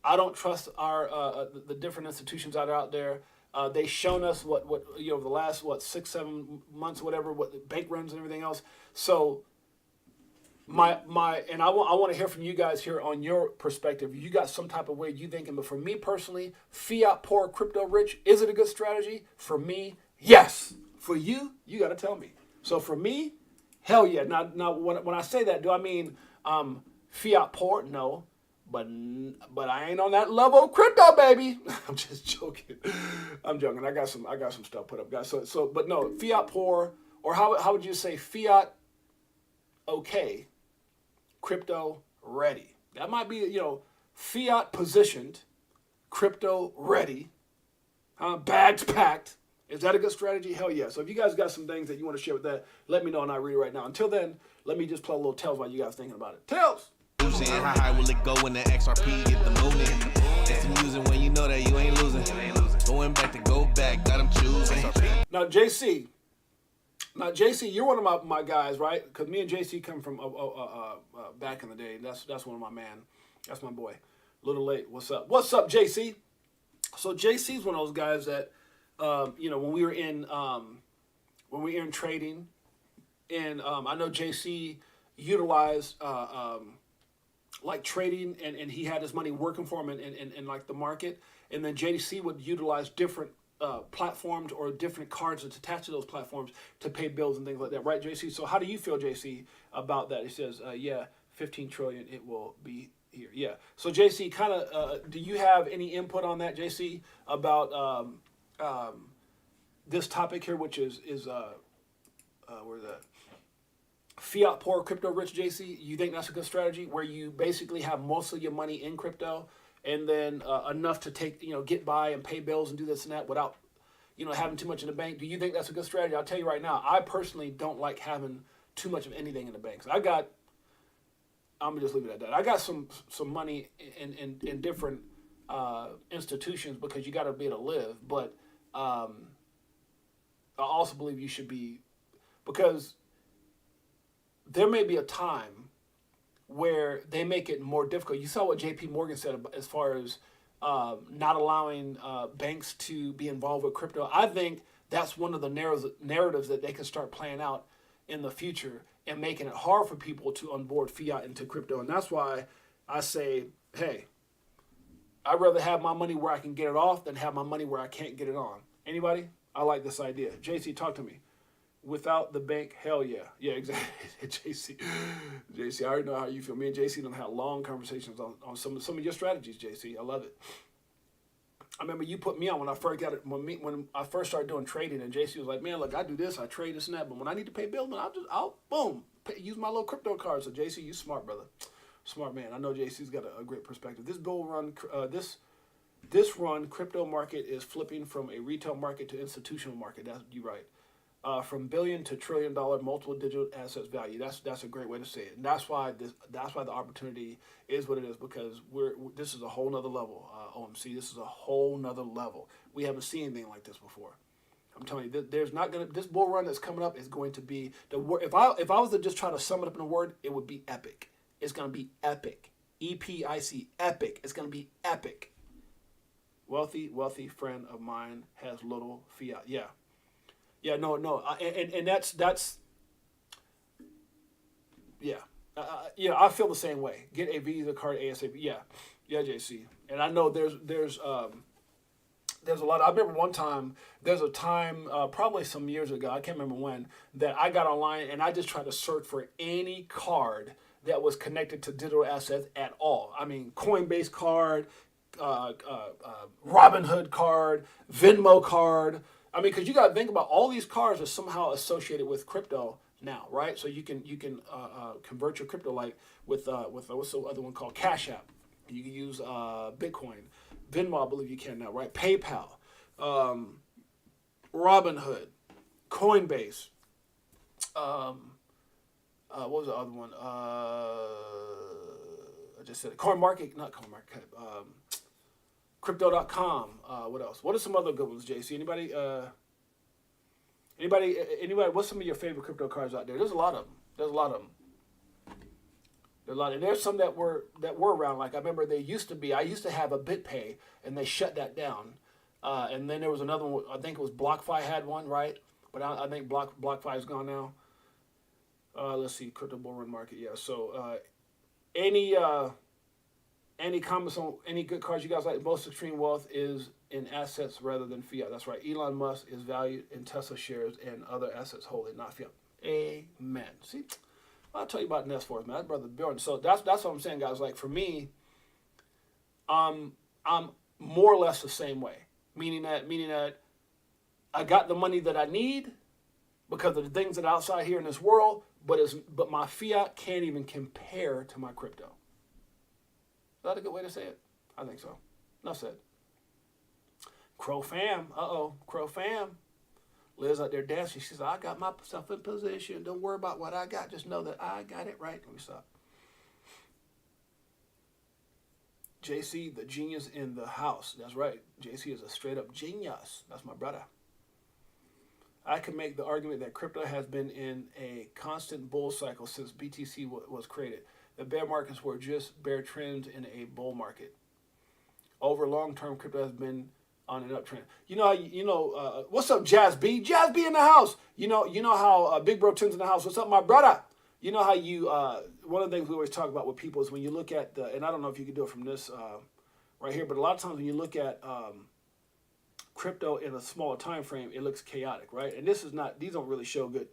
I don't trust our the different institutions that are out there. They've shown us what you know, the last 6-7 months, whatever, what bank runs and everything else. So I want to hear from you guys here on your perspective. You got some type of way you thinking, but for me personally, fiat poor, crypto rich, is it a good strategy? For me, yes. For you, you got to tell me. So for me, hell yeah. Now when I say that, do I mean fiat poor? No. But I ain't on that level of crypto, baby. I'm just joking. I'm joking. I got some stuff put up, guys. So but no, fiat poor, or how would you say fiat okay, crypto ready? That might be, you know, fiat positioned, crypto ready, bags packed. Is that a good strategy? Hell yeah. So if you guys got some things that you want to share with that, let me know and I'll read it right now. Until then, let me just play a little Tails while you guys thinking about it. Tails! How high will it go when the XRP get the moving? It's amusing when you know that you ain't losing. Going back to go back, got them choosing. Now, JC, you're one of my guys, right? Because me and JC come from back in the day. That's one of my man. That's my boy. Little late. What's up? What's up, JC? So JC's one of those guys that, you know, when we were in trading, and I know JC utilized like trading, and he had his money working for him in like the market, and then JC would utilize different platforms or different cards that's attached to those platforms to pay bills and things like that, right, JC? So how do you feel, JC, about that? He says, yeah, 15 trillion, it will be here. Yeah. So JC, kind of, do you have any input on that, JC, about this topic here, which is where's that? Fiat poor, crypto rich, JC? You think that's a good strategy where you basically have most of your money in crypto and then enough to take, get by and pay bills and do this and that without, having too much in the bank? Do you think that's a good strategy? I'll tell you right now, I personally don't like having too much of anything in the banks. I'm gonna just leave it at that. I got some money in different institutions because you got to be able to live, but I also believe you should be, because there may be a time where they make it more difficult. You saw what J.P. Morgan said as far as not allowing banks to be involved with crypto. I think that's one of the narratives that they can start playing out in the future and making it hard for people to onboard fiat into crypto. And that's why I say, hey, I'd rather have my money where I can get it off than have my money where I can't get it on. Anybody? I like this idea. JC, talk to me. Without the bank, hell yeah. Yeah, exactly. JC, I already know how you feel. Me and JC done had long conversations on some of your strategies, JC. I love it. I remember you put me on when I first got it, when I first started doing trading, and JC was like, man, look, I do this, I trade this and that, but when I need to pay bills, man, I'll use my little crypto card. So JC, you smart, brother. Smart man. I know JC's got a great perspective. This bull run, this run, crypto market is flipping from a retail market to institutional market. That's you right. From billion to $1 trillion multiple digital assets value. That's a great way to say it. And that's why the opportunity is what it is, because this is a whole nother level. OMC, this is a whole nother level. We haven't seen anything like this before. I'm telling you, this bull run that's coming up is going to be the word. If I was to just try to sum it up in a word, it would be epic. It's going to be epic. EPIC, epic. It's going to be epic. Wealthy friend of mine has little fiat. Yeah. Yeah, no, and that's yeah, I feel the same way. Get a Visa card ASAP. Yeah, JC. And I know there's a lot. I remember one time. There's a time probably some years ago. I can't remember when, that I got online and I just tried to search for any card that was connected to digital assets at all. I mean, Coinbase card, Robinhood card, Venmo card. I mean, because you got to think about all these cards are somehow associated with crypto now, right? So you can convert your crypto like with what's the other one called, Cash App. You can use Bitcoin, Venmo, I believe you can now, right? PayPal, Robinhood, Coinbase. What was the other one? I just said it. Crypto.com. What else? What are some other good ones, JC? Anybody? What's some of your favorite crypto cards out there? There's a lot of them. There's a lot, and there's some that were around. Like I remember I used to have a BitPay, and they shut that down. And then there was another one. I think it was BlockFi had one, right? But I think BlockFi is gone now. Let's see, crypto bull run market. Yeah. So any comments on any good cards you guys like? Most extreme wealth is in assets rather than fiat. That's right. Elon Musk is valued in Tesla shares and other assets holding, not fiat. Amen. See, I'll tell you about Nest for us, man. That's Brother Bjorn. So that's what I'm saying, guys. Like for me, I'm more or less the same way. Meaning that I got the money that I need because of the things that are outside here in this world, but my fiat can't even compare to my crypto. Is that a good way to say it? I think so. Enough said. Crow fam. Crow fam. Liz out there dancing. She says, I got myself in position. Don't worry about what I got. Just know that I got it right. Let me stop. JC, the genius in the house. That's right. JC is a straight up genius. That's my brother. I can make the argument that crypto has been in a constant bull cycle since BTC was created. The bear markets were just bear trends in a bull market. Over long term, crypto has been on an uptrend. What's up, Jazz B? Jazz B in the house. You know how Big Bro Tim's in the house. What's up, my brother? You know how you, one of the things we always talk about with people is when you look at the, and I don't know if you can do it from this right here, but a lot of times when you look at crypto in a smaller time frame, it looks chaotic, right? And this is not, these don't really show good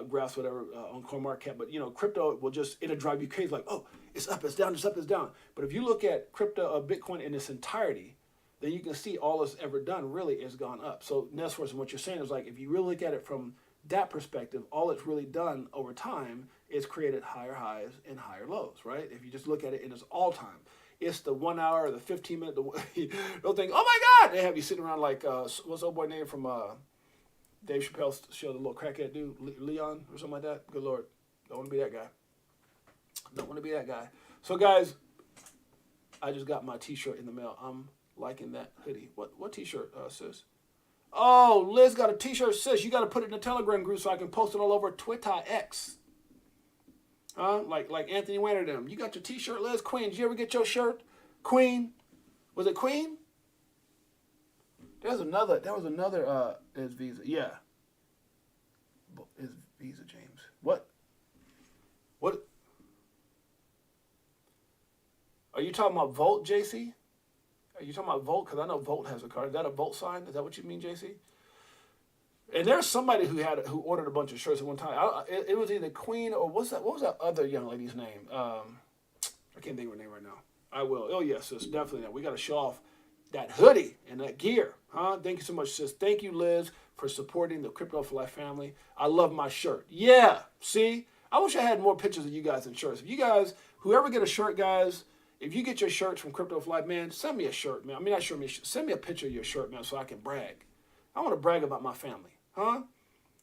graphs, whatever, on CoinMarketCap, but you know, crypto will just, it'll drive you crazy, like, oh, it's up, it's down, it's up, it's down. But if you look at crypto, Bitcoin in its entirety, then you can see all it's ever done really is gone up. So that's what you're saying is like, if you really look at it from that perspective, all it's really done over time is created higher highs and higher lows, right? If you just look at it in its all time, it's the 1 hour or the 15 minute, they'll think, oh my God, they have you sitting around like, what's the old boy name from Dave Chappelle's show, the little crackhead dude, Leon or something like that? Good Lord, don't want to be that guy. Don't want to be that guy. So guys, I just got my t-shirt in the mail. I'm liking that hoodie. What t-shirt, sis? Oh, Liz got a t-shirt, sis. You got to put it in the Telegram group so I can post it all over Twitter X. Like Anthony Weiner them. You got your t-shirt, Liz? Queen, did you ever get your shirt? Queen? Was it Queen? There was another, is Visa. Yeah. Is Visa, James. What? Are you talking about Volt, JC? Are you talking about Volt? Because I know Volt has a card. Is that a Volt sign? Is that what you mean, JC? And there's somebody who ordered a bunch of shirts at one time. It was either Queen or what was that other young lady's name? I can't think of her name right now. I will. Oh yes, sis, definitely. We got to show off that hoodie and that gear, huh? Thank you so much, sis. Thank you, Liz, for supporting the Crypto for Life family. I love my shirt. Yeah, see, I wish I had more pictures of you guys in shirts. If you guys, whoever get a shirt, guys. If you get your shirts from Crypto for Life, man, send me a shirt, man. I mean, not sure me. Send me a picture of your shirt, man, so I can brag. I want to brag about my family, huh?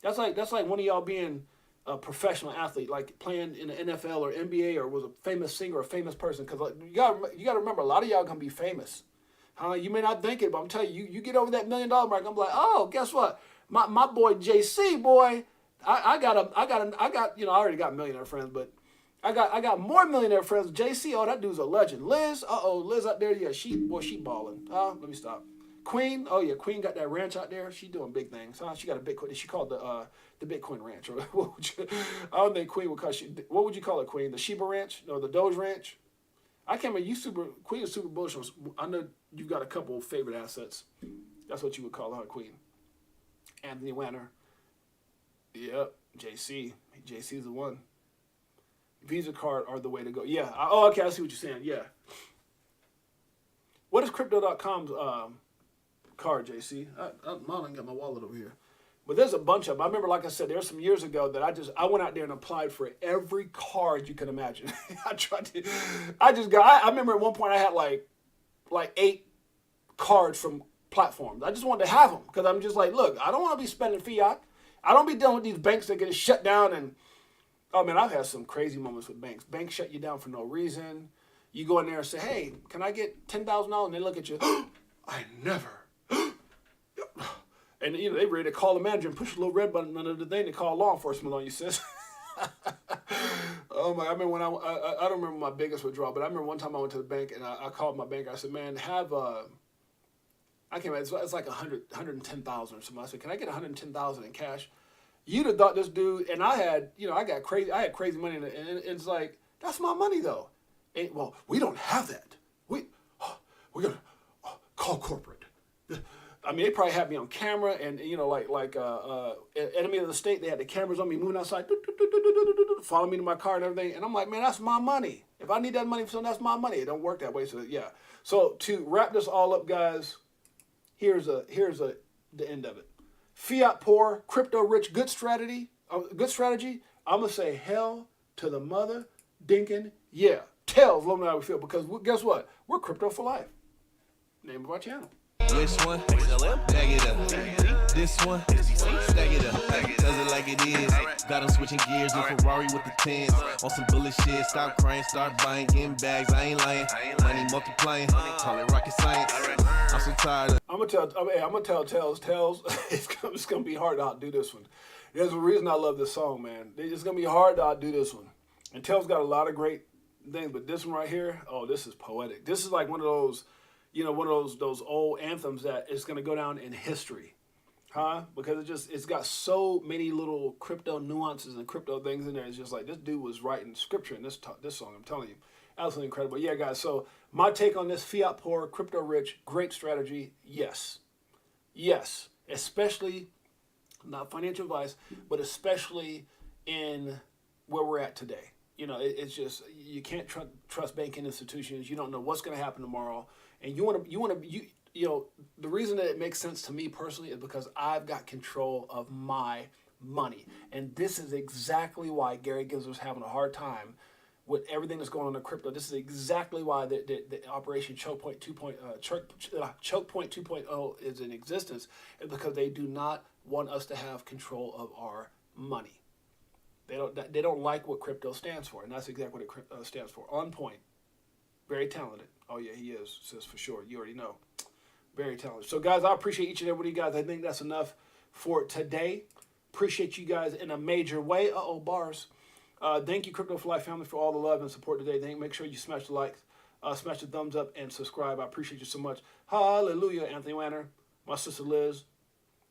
That's like one of y'all being a professional athlete, like playing in the NFL or NBA, or was a famous singer or a famous person. Because like, you got to remember, a lot of y'all gonna be famous, huh? You may not think it, but I'm telling you, you get over that $1 million mark, I'm like, oh, guess what? My boy JC, boy, I got you know, I already got millionaire friends, but. I got more millionaire friends. JC, oh, that dude's a legend. Liz, Liz out there, yeah, she balling. Let me stop. Queen, oh yeah, Queen got that ranch out there. She doing big things. She got a Bitcoin. She called the Bitcoin Ranch. Or I don't think Queen would call what would you call it, Queen? The Sheba Ranch? No, the Doge Ranch? I can't remember. Queen is super bullish. I know you've got a couple of favorite assets. That's what you would call her, Queen. Anthony Weiner. Yep, JC. JC's the one. Visa card are the way to go. Yeah. Okay. I see what you're saying. Yeah. What is Crypto.com's card, JC? I don't got my wallet over here. But there's a bunch of them. I remember, like I said, there were some years ago that I went out there and applied for every card you can imagine. I remember at one point I had like 8 cards from platforms. I just wanted to have them because I'm just like, look, I don't want to be spending fiat. I don't be dealing with these banks that get shut down and oh, man, I've had some crazy moments with banks. Banks shut you down for no reason. You go in there and say, hey, can I get $10,000? And they look at you, I never. And you know, they ready to call the manager and push a little red button under the thing to call law enforcement on you, sis. Oh, my, I remember when I don't remember my biggest withdrawal, but I remember one time I went to the bank and I called my banker. I said, man, I can't remember, it's like 110,000 or something. I said, can I get 110,000 in cash? You'd have thought this dude, and I had crazy money, and it's like, that's my money though. And, well, we don't have that. We're gonna call corporate. I mean, they probably had me on camera, and you know, like Enemy of the State, they had the cameras on me moving outside, follow me to my car and everything, and I'm like, man, that's my money. If I need that money for something, that's my money. It don't work that way. So yeah. So to wrap this all up, guys, here's the end of it. Fiat poor, crypto rich, good strategy. I'm gonna say hell to the mother dinking yeah. Tells let me know how we feel because guess what? We're Crypto for Life. Name of our channel. Which one? Bag it up. This one? Stack it up. Does it like it is. Got them switching gears in Ferrari with the 10s. On some bullet shit. Stop crying, start buying, getting bags. I ain't lying. Money multiplying. Call it rocket science. I'm so tired. I'm gonna tell Tells. It's gonna be hard to outdo this one. There's a reason I love this song, man. It's gonna be hard to outdo this one. And Tells got a lot of great things, but this one right here, oh, this is poetic. This is like one of those, you know, one of those old anthems that is gonna go down in history. Huh? Because it's got so many little crypto nuances and crypto things in there. It's just like this dude was writing scripture in this song. I'm telling you, absolutely incredible. Yeah, guys. So my take on this: fiat poor, crypto rich, great strategy. Yes, yes, especially not financial advice, but especially in where we're at today. You know, it's just you can't trust banking institutions. You don't know what's going to happen tomorrow, and you know, the reason that it makes sense to me personally is because I've got control of my money. And this is exactly why Gary Gensler's having a hard time with everything that's going on in crypto. This is exactly why the Operation Choke Point 2.0 is in existence, is because they do not want us to have control of our money. They don't like what crypto stands for, and that's exactly what it stands for. On point. Very talented. Oh, yeah, he is, sis, for sure. You already know. Very talented. So, guys, I appreciate each and every one of you guys. I think that's enough for today. Appreciate you guys in a major way. Bars. Thank you, Crypto for Life family, for all the love and support today. Make sure you smash the likes, smash the thumbs up, and subscribe. I appreciate you so much. Hallelujah, Anthony Wanner, my sister Liz,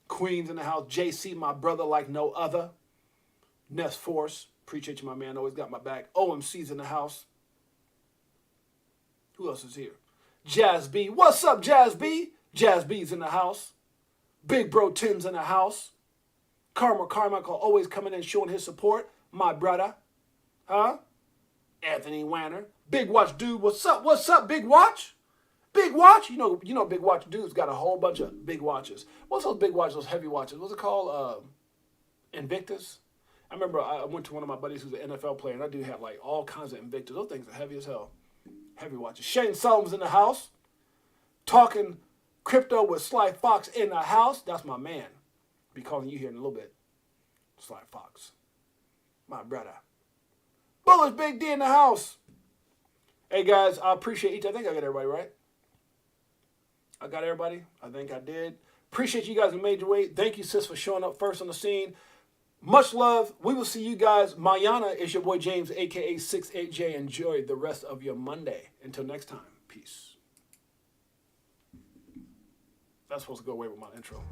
Queens in the house, JC, my brother like no other, Ness Force, appreciate you, my man, always got my back. OMC's in the house. Who else is here? Jazz B. What's up, Jazz B? Jazz B's in the house. Big Bro Tim's in the house. Carmichael always coming in showing his support. My brother. Huh? Anthony Wanner. Big Watch Dude. What's up? What's up, Big Watch? Big Watch? You know Big Watch Dude's got a whole bunch of big watches. What's those big watches, those heavy watches? What's it called? Invictus? I remember I went to one of my buddies who's an NFL player, and I do have like all kinds of Invictus. Those things are heavy as hell. Heavy watches. Shane Solomon's in the house. Talking crypto with Sly Fox in the house. That's my man. Be calling you here in a little bit. Sly Fox. My brother. Bullish Big D in the house. Hey guys, I appreciate each. I think I got everybody right. I got everybody. I think I did. Appreciate you guys in a major way. Thank you, sis, for showing up first on the scene. Much love. We will see you guys. Mayana is your boy James, a.k.a. Six8Jay. Enjoy the rest of your Monday. Until next time. Peace. That's supposed to go away with my intro.